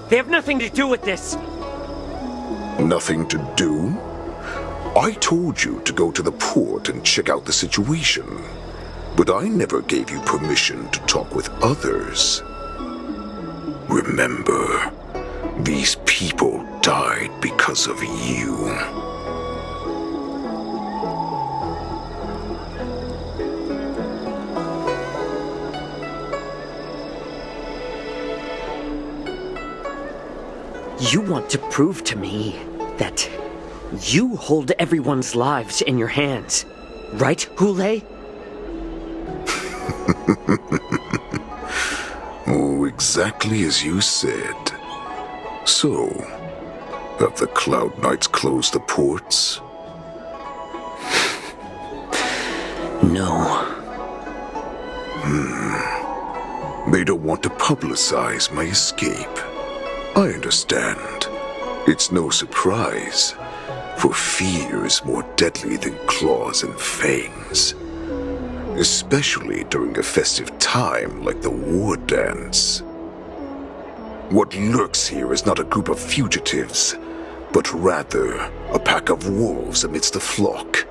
They have nothing to do with this. Nothing to do? I told you to go to the port and check out the situation. But I never gave you permission to talk with others. Remember, these people died because of you. You want to prove to me that you hold everyone's lives in your hands, right, Hule? Oh, exactly as you said. So, have the Cloud Knights closed the ports? No. They don't want to publicize my escape. I understand. It's no surprise, for fear is more deadly than claws and fangs. Especially during a festive time like the war dance. What lurks here is not a group of fugitives, but rather a pack of wolves amidst a flock.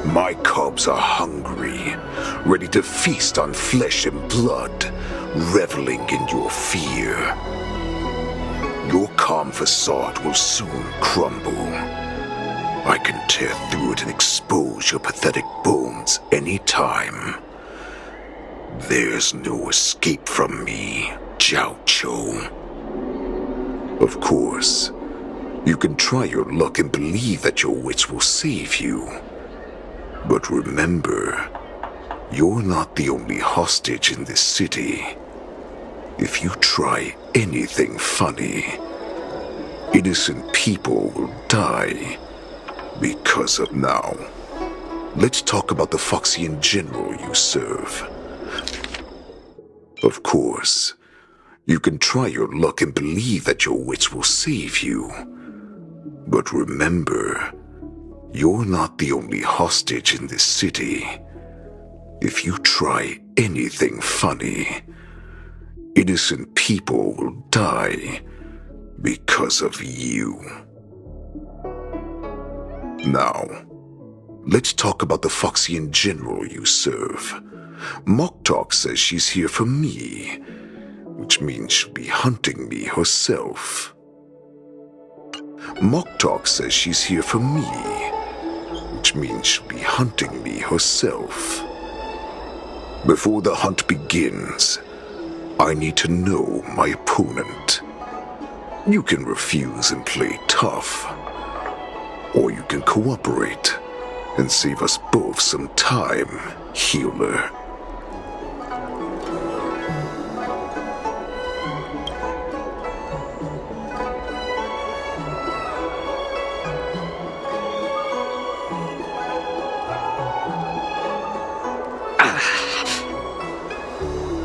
My cubs are hungry, ready to feast on flesh and blood, reveling in your fear. Your calm facade will soon crumble. I can tear through it and expose your pathetic bones any time. There's no escape from me, Jiao Cho. Of course, you can try your luck and believe that your wits will save you. But remember, you're not the only hostage in this city. If you try anything funny, innocent people will die because of now. Let's talk about the Foxian general you serve. Of course, you can try your luck and believe that your wits will save you. But remember, you're not the only hostage in this city. If you try anything funny, innocent people will die because of you. Now, let's talk about the Foxian general you serve. Moktok says she's here for me, which means she'll be hunting me herself. Moktok says she's here for me, which means she'll be hunting me herself. Before the hunt begins, I need to know my opponent. You can refuse and play tough, or you can cooperate and save us both some time, healer.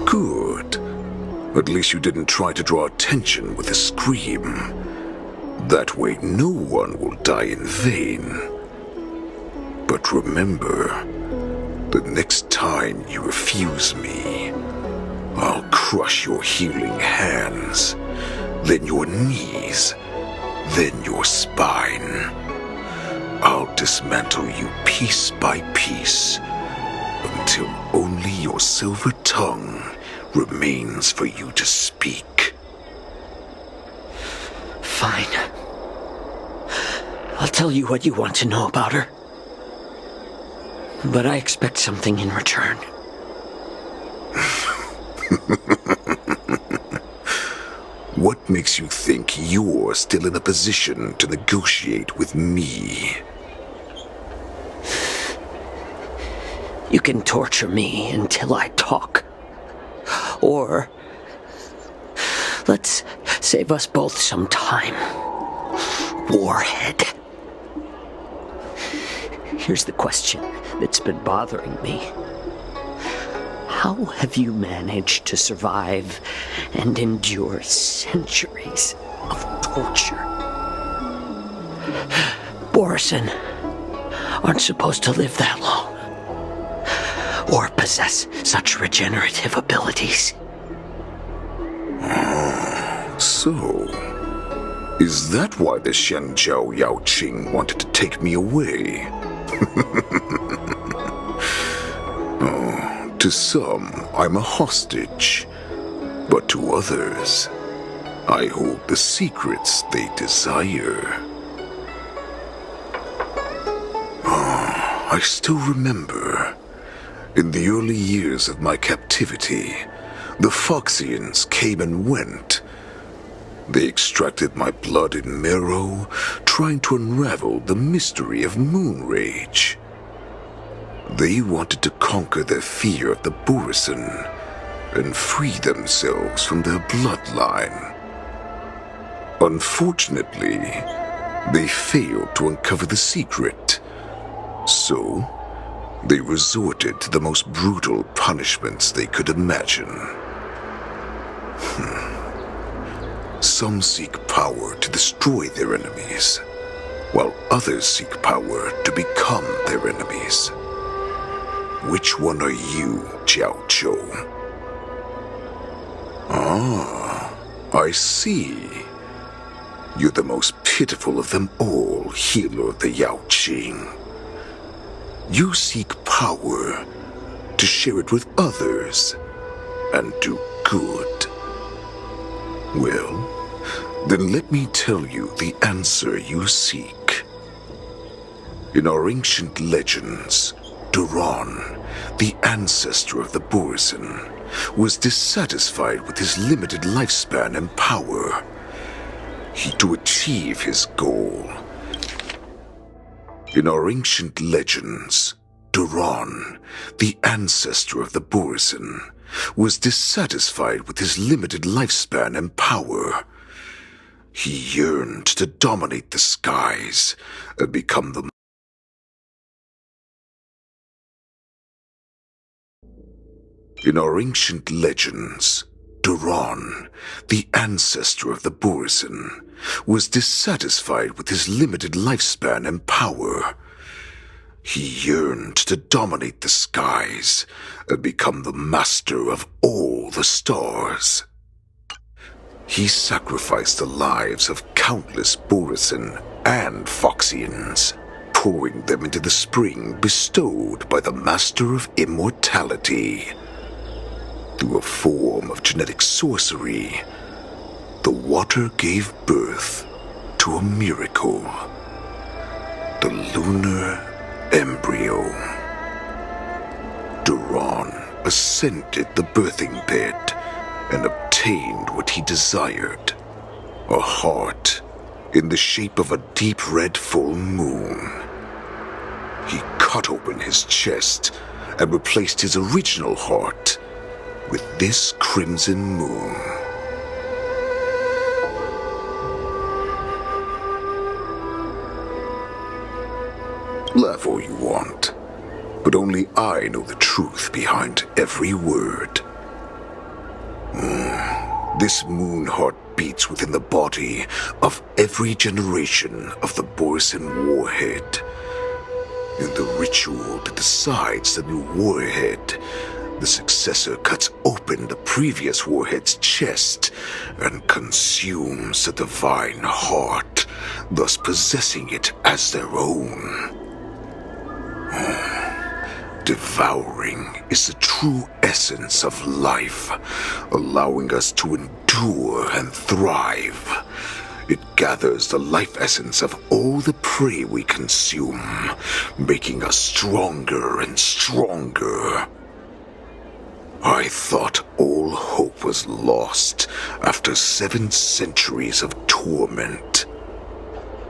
Good. At least you didn't try to draw attention with a scream. That way no one will die in vain. But remember, the next time you refuse me, I'll crush your healing hands, then your knees, then your spine. I'll dismantle you piece by piece, until only your silver tongue remains for you to speak. Fine. I'll tell you what you want to know about her. But I expect something in return. What makes you think you're still in a position to negotiate with me? You can torture me until I talk. Or let's save us both some time. Warhead. Here's the question that's been bothering me. How have you managed to survive and endure centuries of torture? Borison aren't supposed to live that long, or possess such regenerative abilities. So, is that why the Shenjiao Yaoqing wanted to take me away? To some, I'm a hostage, but to others, I hold the secrets they desire. I still remember, in the early years of my captivity, the Foxians came and went. They extracted my blood and marrow, trying to unravel the mystery of moon rage. They wanted to conquer their fear of the Borison and free themselves from their bloodline. Unfortunately, they failed to uncover the secret, so they resorted to the most brutal punishments they could imagine. Some seek power to destroy their enemies, while others seek power to become their enemies. Which one are you, Jiao Cho? I see. You're the most pitiful of them all, healer of the Yaoqing. You seek power to share it with others and do good. Well, then let me tell you the answer you seek. In our ancient legends, Duran, the ancestor of the Borisin, was dissatisfied with his limited lifespan and power. To achieve his goal. In our ancient legends, Duran, the ancestor of the Borisin, was dissatisfied with his limited lifespan and power. He yearned to dominate the skies and become the In our ancient legends, Duran, the ancestor of the Borisin, was dissatisfied with his limited lifespan and power. He yearned to dominate the skies and become the master of all the stars. He sacrificed the lives of countless Borisin and Foxians, pouring them into the spring bestowed by the Master of Immortality. Through a form of genetic sorcery, the water gave birth to a miracle. The lunar embryo. Duran ascended the birthing bed and obtained what he desired. A heart in the shape of a deep red full moon. He cut open his chest and replaced his original heart with this crimson moon. Laugh all you want, but only I know the truth behind every word. This moon heart beats within the body of every generation of the Borisin warhead. In the ritual that decides the new warhead, the successor cuts open the previous warhead's chest and consumes the divine heart, thus possessing it as their own. Devouring is the true essence of life, allowing us to endure and thrive. It gathers the life essence of all the prey we consume, making us stronger and stronger. I thought all hope was lost after 7 centuries of torment.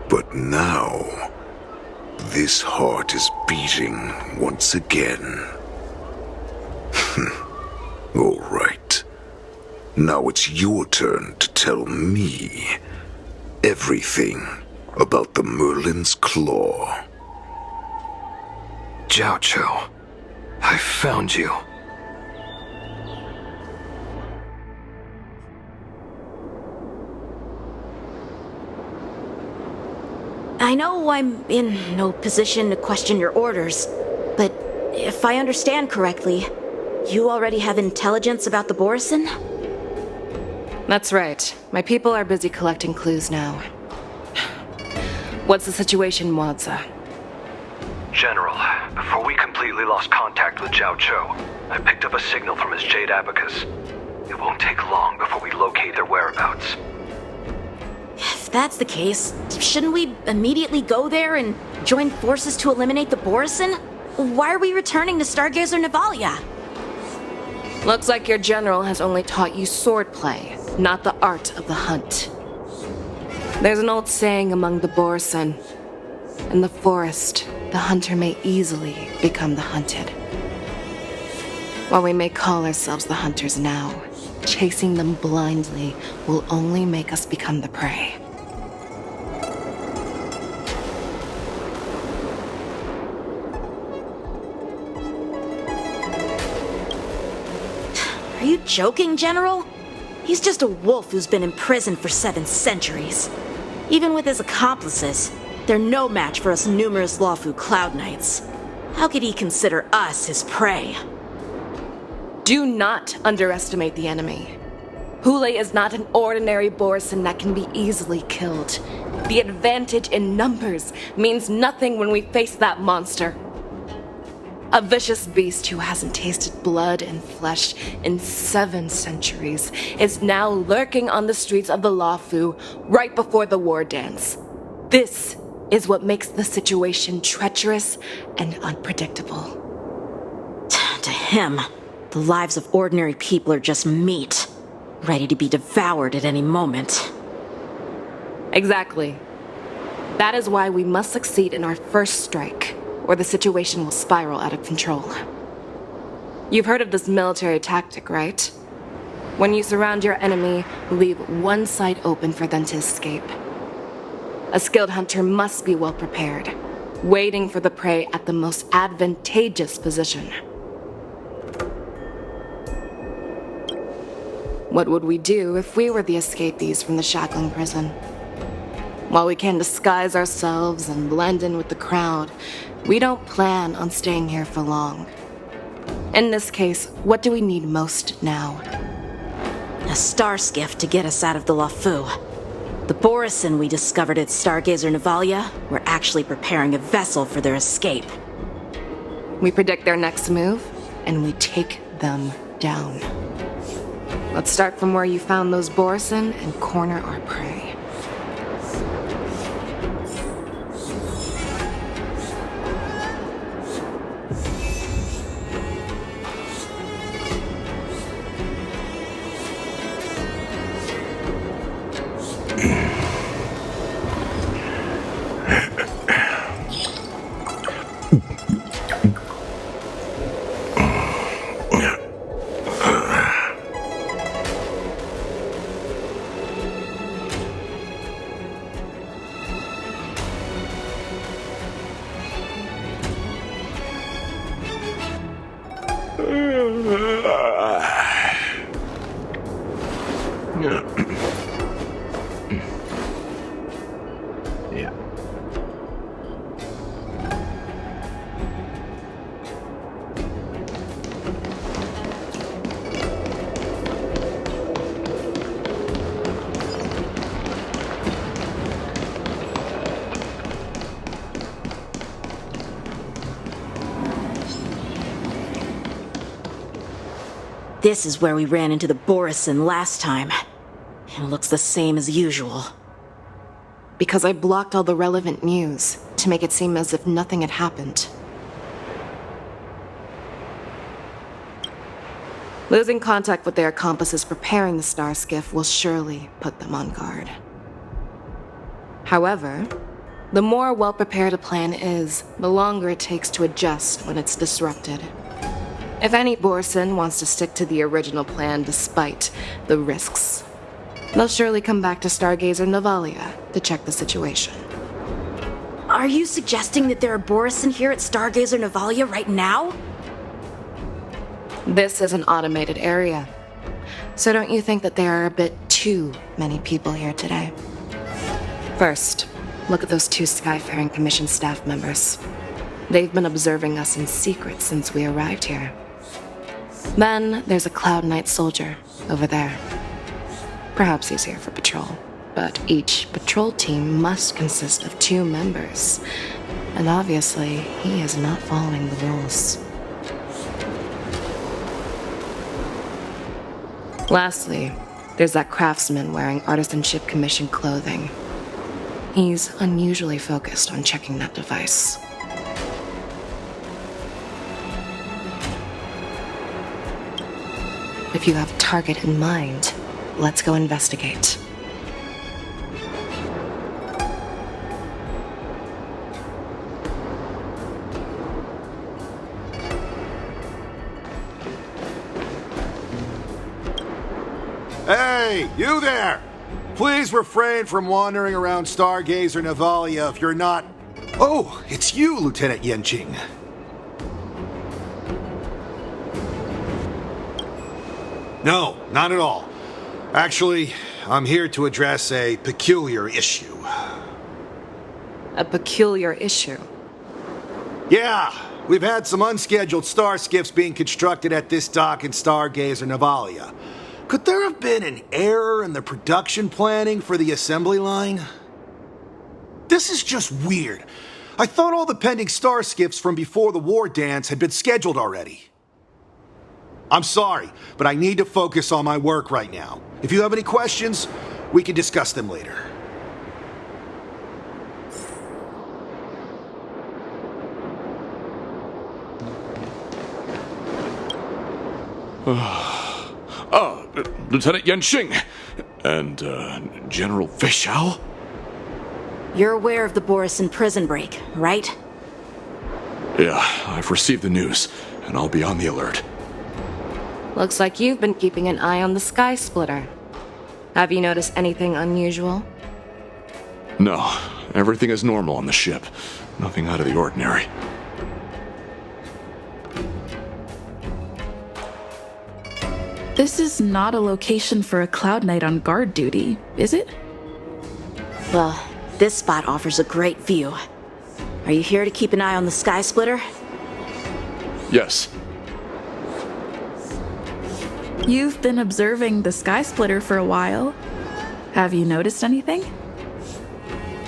But now, this heart is beating once again. All right. Now it's your turn to tell me everything about the Merlin's Claw. Jiao Cho, I found you. I know I'm in no position to question your orders, but if I understand correctly, you already have intelligence about the Borisin? That's right. My people are busy collecting clues now. What's the situation, Wadza? General, before we completely lost contact with Jiao Cho, I picked up a signal from his Jade Abacus. It won't take long before we locate their whereabouts. If that's the case, shouldn't we immediately go there and join forces to eliminate the Borisin? Why are we returning to Stargazer Navalia? Looks like your general has only taught you swordplay, not the art of the hunt. There's an old saying among the Borisin. In the forest, the hunter may easily become the hunted. While we may call ourselves the hunters now, chasing them blindly will only make us become the prey. Are you joking, General? He's just a wolf who's been in prison for 7 centuries. Even with his accomplices, they're no match for us numerous Lawfu Cloud Knights. How could he consider us his prey? Do not underestimate the enemy. Hule is not an ordinary Borisin that can be easily killed. The advantage in numbers means nothing when we face that monster. A vicious beast who hasn't tasted blood and flesh in 7 centuries is now lurking on the streets of the Lawfu right before the war dance. This is what makes the situation treacherous and unpredictable. To him, the lives of ordinary people are just meat, ready to be devoured at any moment. Exactly. That is why we must succeed in our first strike, or the situation will spiral out of control. You've heard of this military tactic, right? When you surround your enemy, leave one side open for them to escape. A skilled hunter must be well prepared, waiting for the prey at the most advantageous position. What would we do if we were the escapees from the shackling prison? While we can disguise ourselves and blend in with the crowd, we don't plan on staying here for long. In this case, what do we need most now? A star skiff to get us out of the Lafu. The Borison we discovered at Stargazer Navalia were actually preparing a vessel for their escape. We predict their next move, and we take them down. Let's start from where you found those Borison and corner our prey. This is where we ran into the Borison last time. It looks the same as usual. Because I blocked all the relevant news to make it seem as if nothing had happened. Losing contact with their accomplices preparing the star skiff will surely put them on guard. However, the more well-prepared a plan is, the longer it takes to adjust when it's disrupted. If any Borison wants to stick to the original plan despite the risks, they'll surely come back to Stargazer Navalia to check the situation. Are you suggesting that there are Borison here at Stargazer Navalia right now? This is an automated area, so don't you think that there are a bit too many people here today? First, look at those two Skyfaring Commission staff members. They've been observing us in secret since we arrived here. Then there's a Cloud Knight soldier over there. Perhaps he's here for patrol, but each patrol team must consist of 2 members, and obviously he is not following the rules. Lastly, there's that craftsman wearing Artisanship Commission clothing. He's unusually focused on checking that device. If you have a target in mind, let's go investigate. Hey, you there! Please refrain from wandering around Stargazer Navalia if you're not... Oh, it's you, Lieutenant Yenching. No, not at all. Actually, I'm here to address a peculiar issue. A peculiar issue? Yeah, we've had some unscheduled star skiffs being constructed at this dock in Stargazer Navalia. Could there have been an error in the production planning for the assembly line? This is just weird. I thought all the pending star skiffs from before the war dance had been scheduled already. I'm sorry, but I need to focus on my work right now. If you have any questions, we can discuss them later. Lieutenant Yanxing and General Fei Xiao? You're aware of the Borison prison break, right? Yeah, I've received the news, and I'll be on the alert. Looks like you've been keeping an eye on the Sky Splitter. Have you noticed anything unusual? No, everything is normal on the ship. Nothing out of the ordinary. This is not a location for a Cloud Knight on guard duty, is it? Well, this spot offers a great view. Are you here to keep an eye on the Sky Splitter? Yes. You've been observing the Sky Splitter for a while. Have you noticed anything?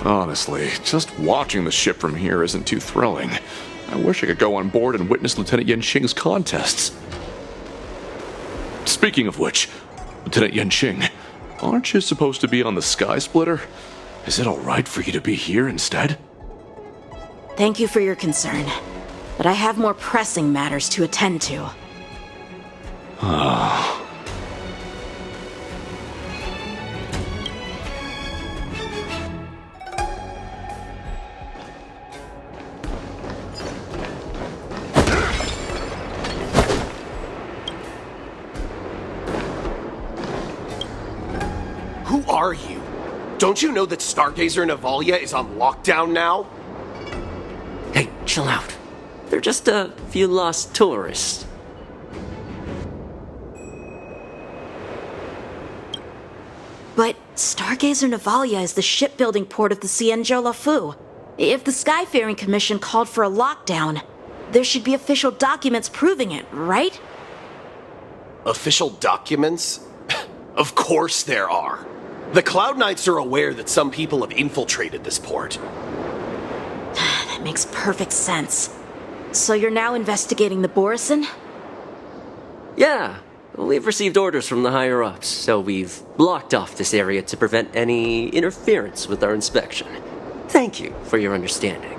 Honestly, just watching the ship from here isn't too thrilling. I wish I could go on board and witness Lieutenant Yanxing's contests. Speaking of which, Lieutenant Yanxing, aren't you supposed to be on the Sky Splitter? Is it alright for you to be here instead? Thank you for your concern, but I have more pressing matters to attend to. Who are you? Don't you know that Stargazer Navalia is on lockdown now? Hey, chill out. They're just a few lost tourists. But Stargazer Navalia is the shipbuilding port of the Xianzhou Lafu. If the Skyfaring Commission called for a lockdown, there should be official documents proving it, right? Official documents? Of course there are. The Cloud Knights are aware that some people have infiltrated this port. That makes perfect sense. So you're now investigating the Borison? Yeah, we've received orders from the higher-ups, so we've blocked off this area to prevent any interference with our inspection. Thank you for your understanding.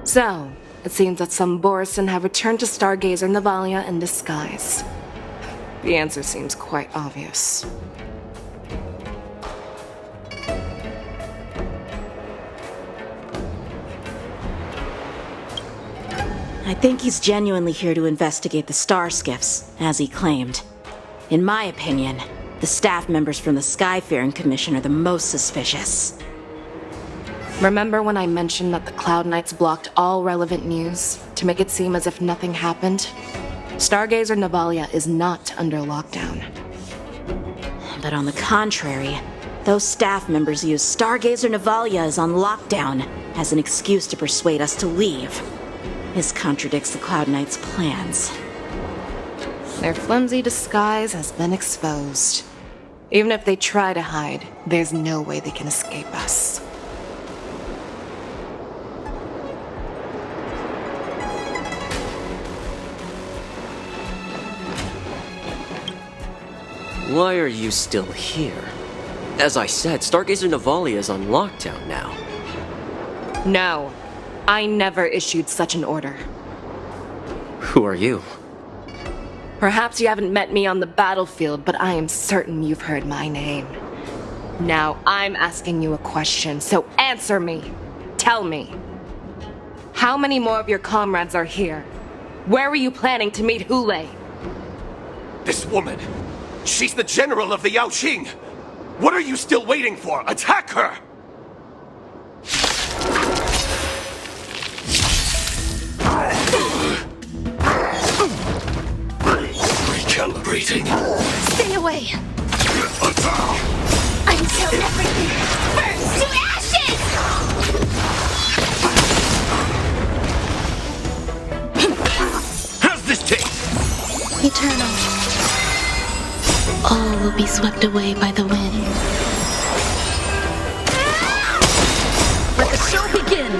So, it seems that some Borison have returned to Stargazer Navalia in disguise. The answer seems quite obvious. I think he's genuinely here to investigate the star skiffs, as he claimed. In my opinion, the staff members from the Skyfaring Commission are the most suspicious. Remember when I mentioned that the Cloud Knights blocked all relevant news to make it seem as if nothing happened? Stargazer Navalia is not under lockdown. But on the contrary, those staff members use Stargazer Navalia is on lockdown as an excuse to persuade us to leave. This contradicts the Cloud Knights' plans. Their flimsy disguise has been exposed. Even if they try to hide, there's no way they can escape us. Why are you still here? As I said, Stargazer Navalia is on lockdown now. No, I never issued such an order. Who are you? Perhaps you haven't met me on the battlefield, but I am certain you've heard my name. Now I'm asking you a question, so answer me. Tell me. How many more of your comrades are here? Where were you planning to meet Hule? This woman, she's the general of the Yaoqing. What are you still waiting for? Attack her! Recalibrating. Stay away! Until everything burns to ashes! How's this taste? Eternal. All will be swept away by the wind. Let the show begin!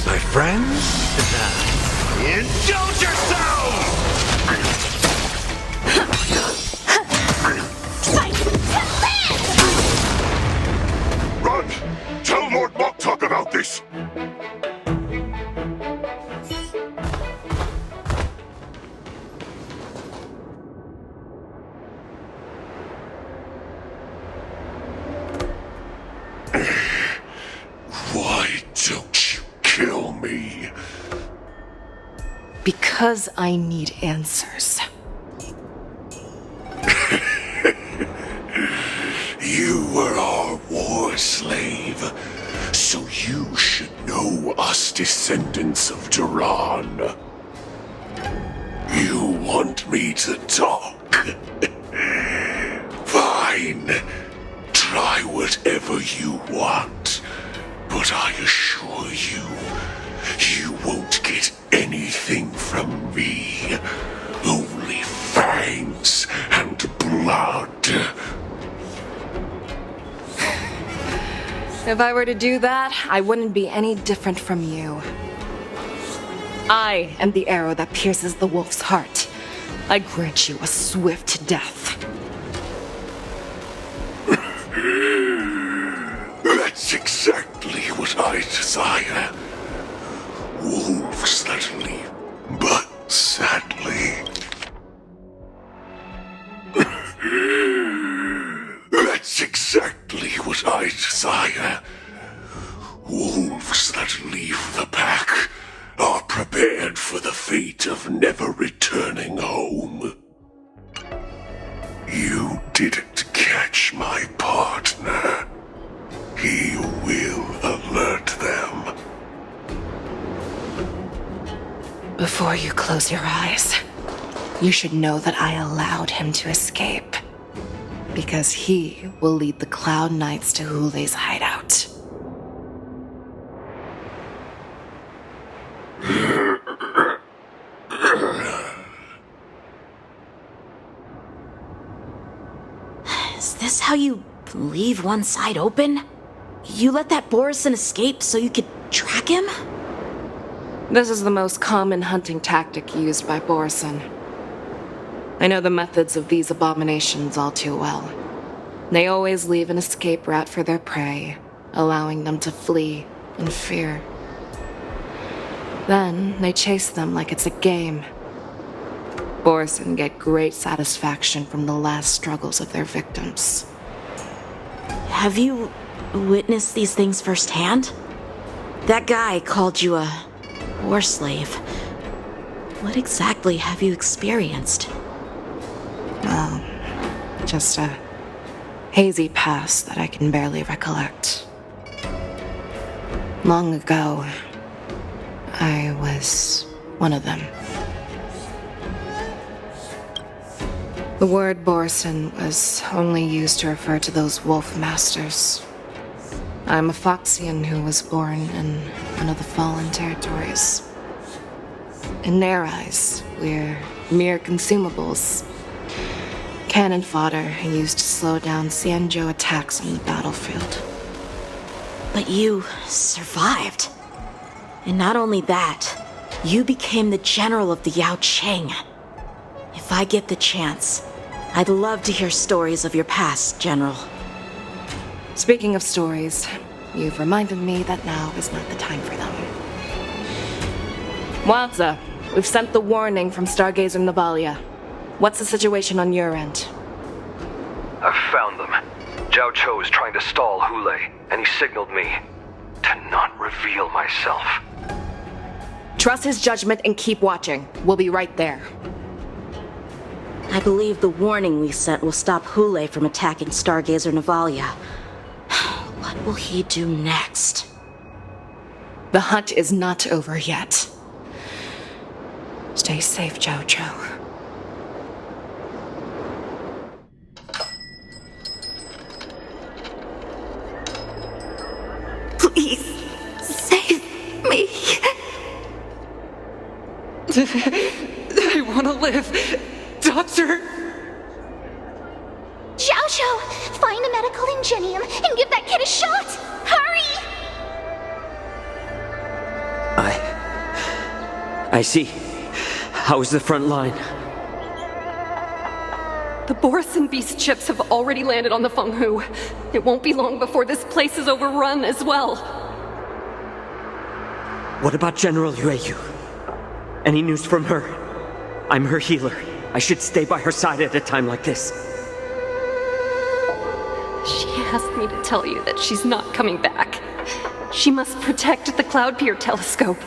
My friends? Indulge yourselves! Fight to live! Run! Tell Lord Moktok about this! Because I need answers. You were our war slave, so you should know us descendants of Duran. You want me to talk? Fine. Try whatever you want, but I assure you, you won't get anything from me. Only fangs and blood. If I were to do that, I wouldn't be any different from you. I am the arrow that pierces the wolf's heart. I grant you a swift death. That's exactly what I desire. Wolves that leap, but sadly. That's exactly what I desire. Wolves that leave the pack are prepared for the fate of never returning home. You didn't catch my partner. He will alert them. Before you close your eyes, you should know that I allowed him to escape. Because he will lead the Cloud Knights to Hule's hideout. Is this how you leave one side open? You let that Borison escape so you could track him? This is the most common hunting tactic used by Borison. I know the methods of these abominations all too well. They always leave an escape route for their prey, allowing them to flee in fear. Then they chase them like it's a game. Borison get great satisfaction from the last struggles of their victims. Have you witnessed these things firsthand? That guy called you a war slave. What exactly have you experienced? Well, just a hazy past that I can barely recollect. Long ago, I was one of them. The word Borison was only used to refer to those wolf masters. I'm a Foxian who was born in one of the fallen territories. In their eyes, we're mere consumables. Cannon fodder used to slow down Xianzhou attacks on the battlefield. But you survived. And not only that, you became the general of the Yaoqing. If I get the chance, I'd love to hear stories of your past, General. Speaking of stories, you've reminded me that now is not the time for them. Wadza, we've sent the warning from Stargazer Navalia. What's the situation on your end? I've found them. Zhao Cho is trying to stall Hule, and he signaled me to not reveal myself. Trust his judgment and keep watching. We'll be right there. I believe the warning we sent will stop Hule from attacking Stargazer Navalia. What will he do next? The hunt is not over yet. Stay safe, Zhao Cho. Please, save me. I want to live. Doctor! Xiaoshu, find a medical ingenium and give that kid a shot! Hurry! I see. How is the front line? The Borison beast chips have already landed on the Fenghu. It won't be long before this place is overrun as well. What about General Yueyu? Any news from her? I'm her healer. I should stay by her side at a time like this. She asked me to tell you that she's not coming back. She must protect the Cloud Pier telescope.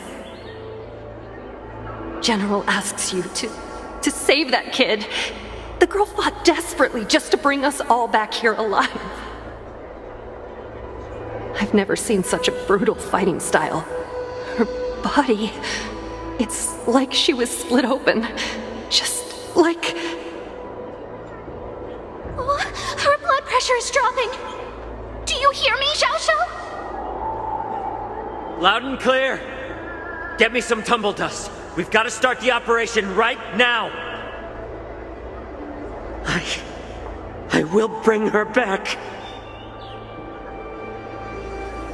General asks you to save that kid. The girl fought desperately just to bring us all back here alive. I've never seen such a brutal fighting style. Her body, it's like she was split open. Just like... Oh, her blood pressure is dropping. Do you hear me, Xiao Xiao? Loud and clear. Get me some tumble dust. We've got to start the operation right now. I will bring her back.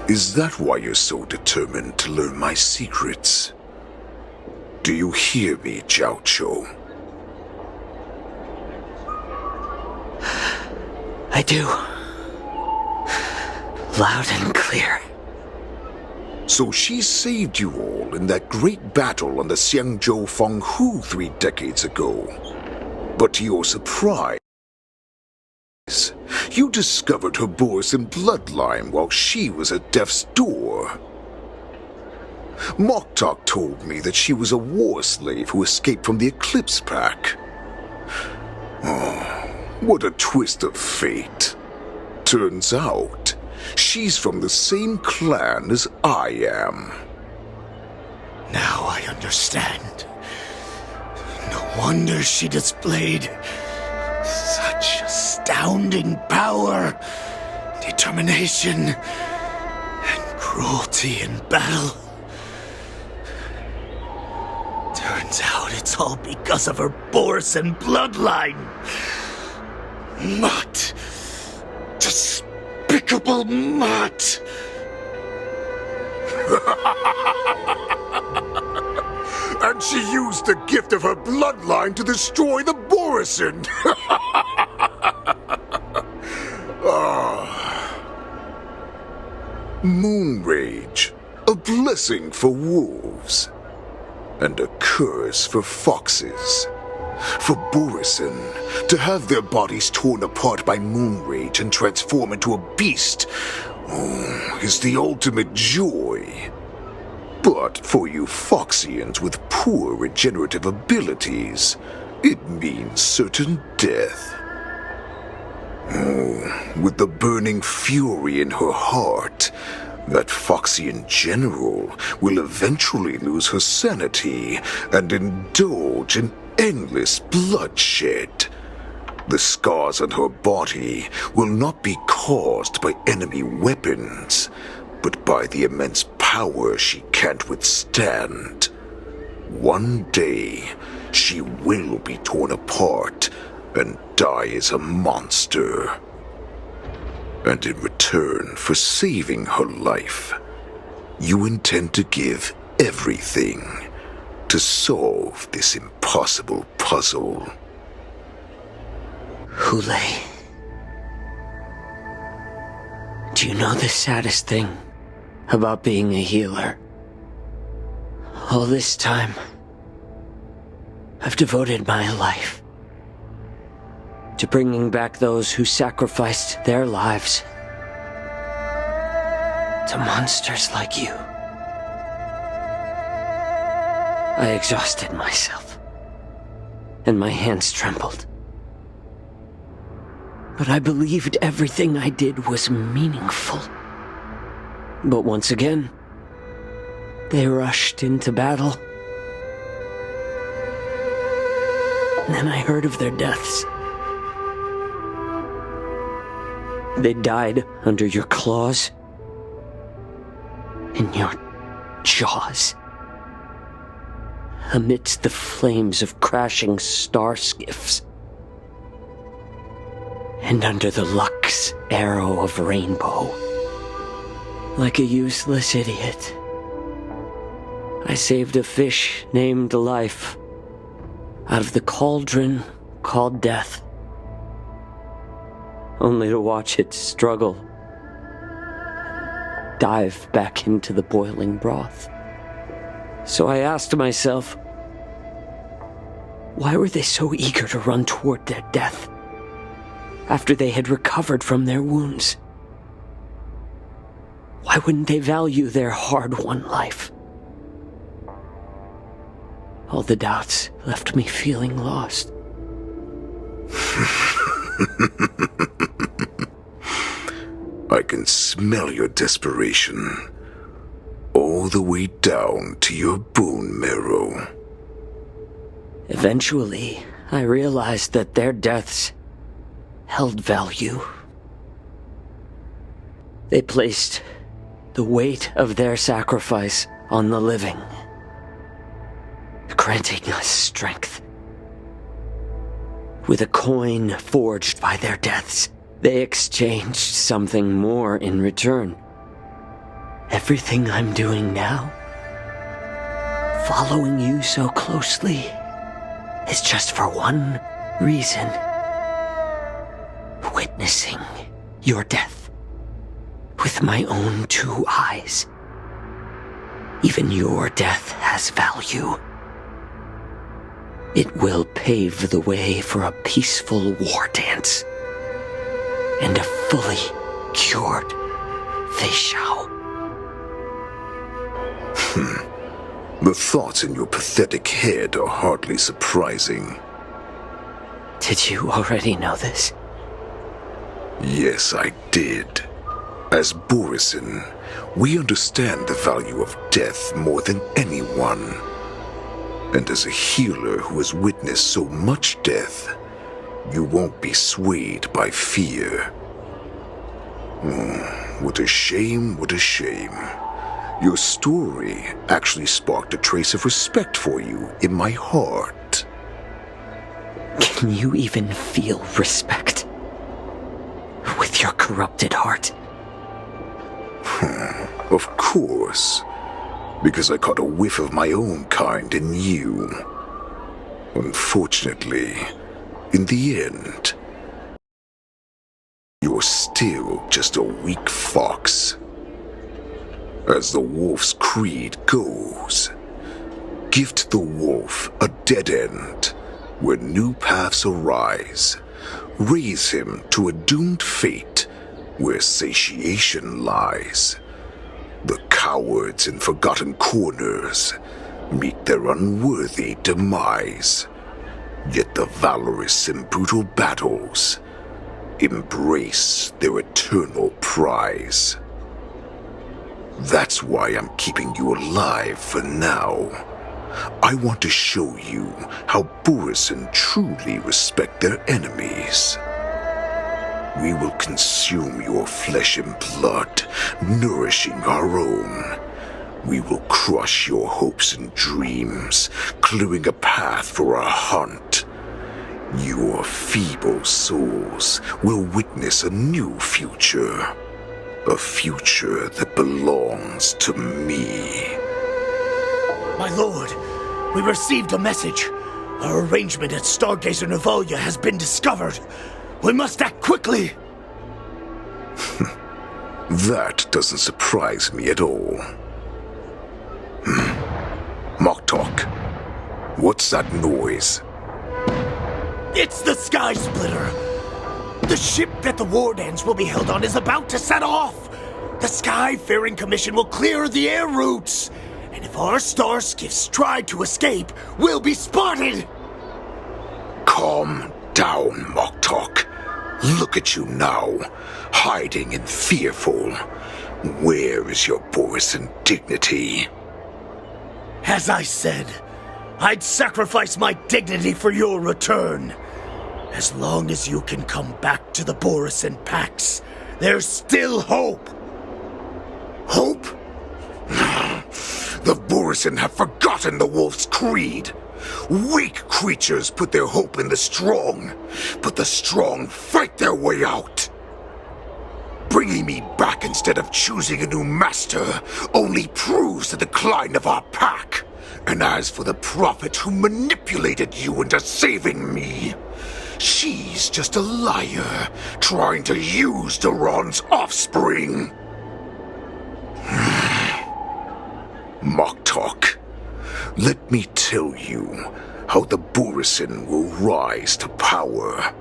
Is that why you're so determined to learn my secrets? Do you hear me, Jiao Chou? I do. Loud and clear. So she saved you all in that great battle on the Xiangzhou Fenghu 3 decades ago. But to your surprise, you discovered her Borisin bloodline while she was at death's door. Moktok told me that she was a war slave who escaped from the Eclipse Pack. Oh, what a twist of fate. Turns out, she's from the same clan as I am. Now I understand. No wonder she displayed such astounding power, determination, and cruelty in battle. Turns out it's all because of her Borisin bloodline. Mutt. Despicable mutt. And she used the gift of her bloodline to destroy the Borisin! Moon Rage, a blessing for wolves, and a curse for foxes. For Borisin, to have their bodies torn apart by Moon Rage and transform into a beast, is the ultimate joy. But for you Foxians with poor regenerative abilities, it means certain death. With the burning fury in her heart, that Foxian general will eventually lose her sanity and indulge in endless bloodshed. The scars on her body will not be caused by enemy weapons, but by the immense power she can't withstand. One day, she will be torn apart and die as a monster. And in return for saving her life, you intend to give everything to solve this impossible puzzle. Hule, do you know the saddest thing about being a healer? All this time, I've devoted my life to bringing back those who sacrificed their lives to monsters like you. I exhausted myself, and my hands trembled. But I believed everything I did was meaningful. But once again, they rushed into battle. And then I heard of their deaths. They died under your claws, in your jaws, amidst the flames of crashing star skiffs, and under the Lux arrow of rainbow. Like a useless idiot, I saved a fish named Life out of the cauldron called Death, only to watch it struggle, dive back into the boiling broth. So I asked myself, why were they so eager to run toward their death after they had recovered from their wounds? Why wouldn't they value their hard-won life? All the doubts left me feeling lost. I can smell your desperation. All the way down to your bone marrow. Eventually, I realized that their deaths held value. They placed the weight of their sacrifice on the living, granting us strength. With a coin forged by their deaths, they exchanged something more in return. Everything I'm doing now, following you so closely, is just for one reason. Witnessing your death with my own 2 eyes. Even your death has value. It will pave the way for a peaceful war dance and a fully cured Feishao. The thoughts in your pathetic head are hardly surprising. Did you already know this? Yes, I did. As Borisin, we understand the value of death more than anyone. And as a healer who has witnessed so much death, you won't be swayed by fear. What a shame, what a shame. Your story actually sparked a trace of respect for you in my heart. Can you even feel respect with your corrupted heart? Of course. Because I caught a whiff of my own kind in you. Unfortunately, in the end, you're still just a weak fox. As the wolf's creed goes, gift the wolf a dead end where new paths arise. Raise him to a doomed fate where satiation lies. The cowards in forgotten corners meet their unworthy demise. Yet the valorous in brutal battles embrace their eternal prize. That's why I'm keeping you alive for now. I want to show you how Borisin truly respect their enemies. We will consume your flesh and blood, nourishing our own. We will crush your hopes and dreams, clearing a path for our hunt. Your feeble souls will witness a new future. A future that belongs to me. My lord, we received a message. Our arrangement at Stargazer Navalia has been discovered. We must act quickly. That doesn't surprise me at all. Moktok, what's that noise? It's the Sky Splitter. The ship that the war dance will be held on is about to set off. The Skyfaring Commission will clear the air routes. And if our star skiffs try to escape, we'll be spotted. Calm down, Moktok. Look at you now, hiding and fearful. Where is your Borisin dignity? As I said, I'd sacrifice my dignity for your return. As long as you can come back to the Borisin Pax, there's still hope. Hope? The Borisin have forgotten the wolf's creed. Weak creatures put their hope in the strong, but the strong fight their way out. Bringing me back instead of choosing a new master only proves the decline of our pack. And as for the prophet who manipulated you into saving me, she's just a liar trying to use Duran's offspring. Moktok, let me tell you how the Borisin will rise to power.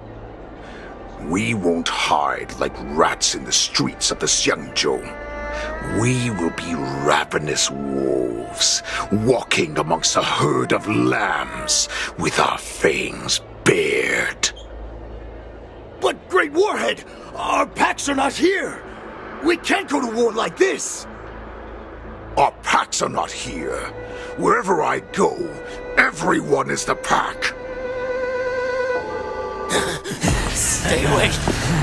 We won't hide like rats in the streets of the Xiangzhou. we will be ravenous wolves, walking amongst a herd of lambs with our fangs bared. But, Great Warhead, our packs are not here. We can't go to war like this. Our packs are not here. Wherever I go, everyone is the pack. Stay away.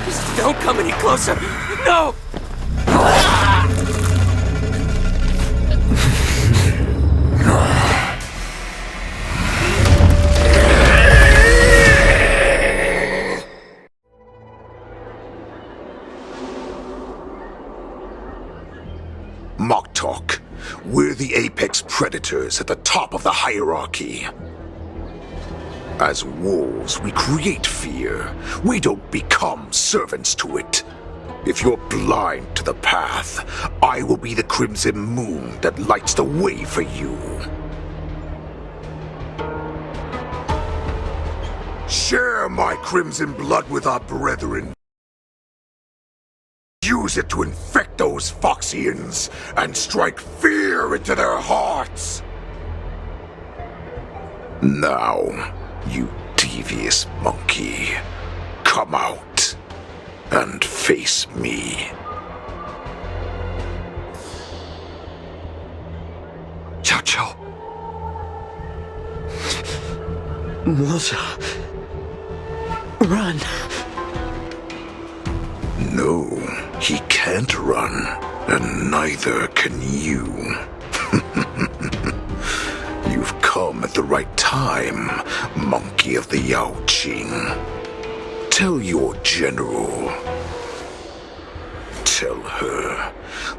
Just don't come any closer. No! Moktok, we're the apex predators at the top of the hierarchy. As wolves, we create fear. We don't become servants to it. If you're blind to the path, I will be the crimson moon that lights the way for you. Share my crimson blood with our brethren. Use it to infect those Foxians and strike fear into their hearts. Now, you devious monkey, come out and face me. Chow. Moza. Run. No, he can't run, and neither can you. You've come at the right time, monkey of the Yaoqing. Tell your general. Tell her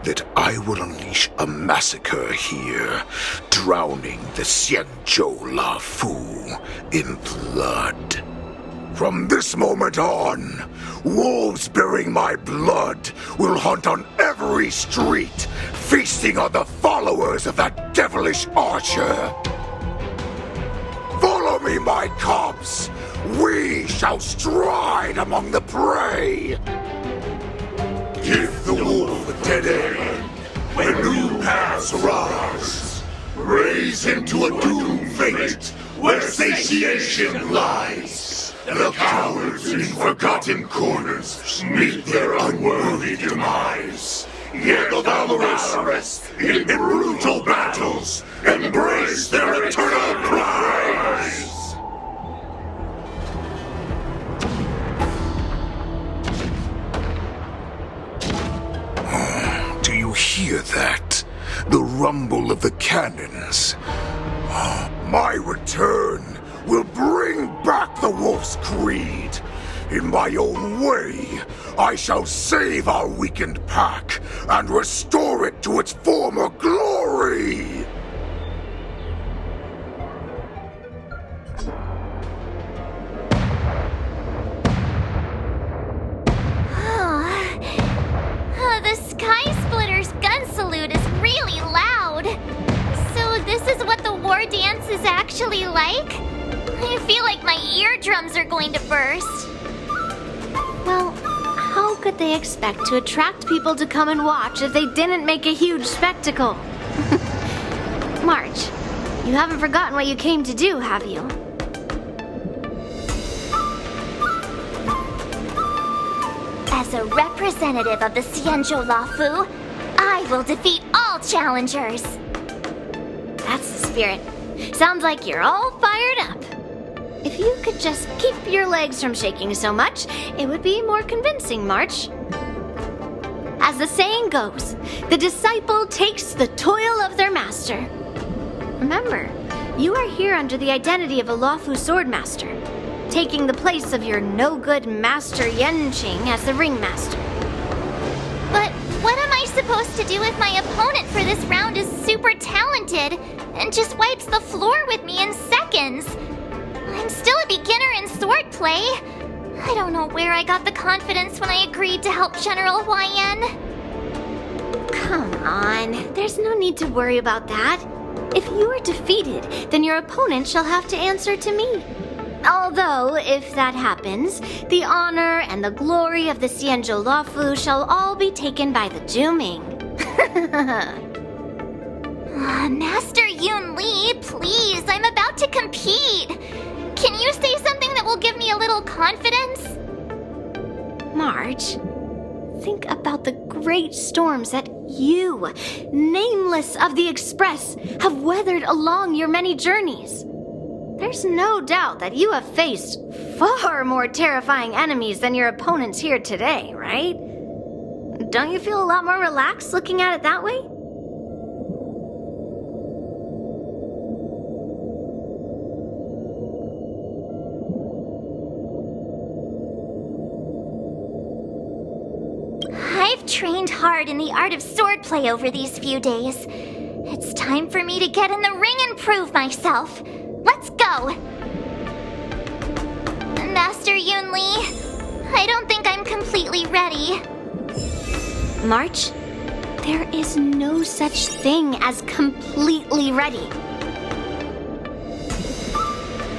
that I will unleash a massacre here, drowning the Xianzhou La Fu in blood. From this moment on, wolves bearing my blood will hunt on every street, feasting on the followers of that devilish archer. Follow me, my cubs! We shall stride among the prey! Give the wolf a dead end when new paths arise. Raise him to a doomed fate where satiation lies. The cowards in forgotten corners meet their unworthy demise. Yet the valorous in brutal battles embrace their eternal prize. Do you hear that? The rumble of the cannons. My return will bring back the wolf's creed. In my own way, I shall save our weakened pack and restore it to its former glory. The Sky Splitter's gun salute is really loud. So this is what the war dance is actually like? I feel like my eardrums are going to burst. Well, how could they expect to attract people to come and watch if they didn't make a huge spectacle? March, you haven't forgotten what you came to do, have you? As a representative of the Xianzhou La Fu, I will defeat all challengers. That's the spirit. Sounds like you're all fired up. If you could just keep your legs from shaking so much, it would be more convincing, March. As the saying goes, the disciple takes the toil of their master. Remember, you are here under the identity of a Luofu swordmaster, taking the place of your no-good master Yanqing as the ringmaster. But what am I supposed to do if my opponent for this round is super talented and just wipes the floor with me in seconds? I'm still a beginner in swordplay. I don't know where I got the confidence when I agreed to help General Huaiyan. Come on, there's no need to worry about that. If you are defeated, then your opponent shall have to answer to me. Although, if that happens, the honor and the glory of the Xianzhou Luofu shall all be taken by the Zhuming. Master Yoon Lee, please, I'm about to compete. Can you say something that will give me a little confidence? March, think about the great storms that you, nameless of the Express, have weathered along your many journeys. There's no doubt that you have faced far more terrifying enemies than your opponents here today, right? Don't you feel a lot more relaxed looking at it that way? I've trained hard in the art of swordplay over these few days. It's time for me to get in the ring and prove myself. Let's go! Master Yoon Lee, I don't think I'm completely ready. March, there is no such thing as completely ready.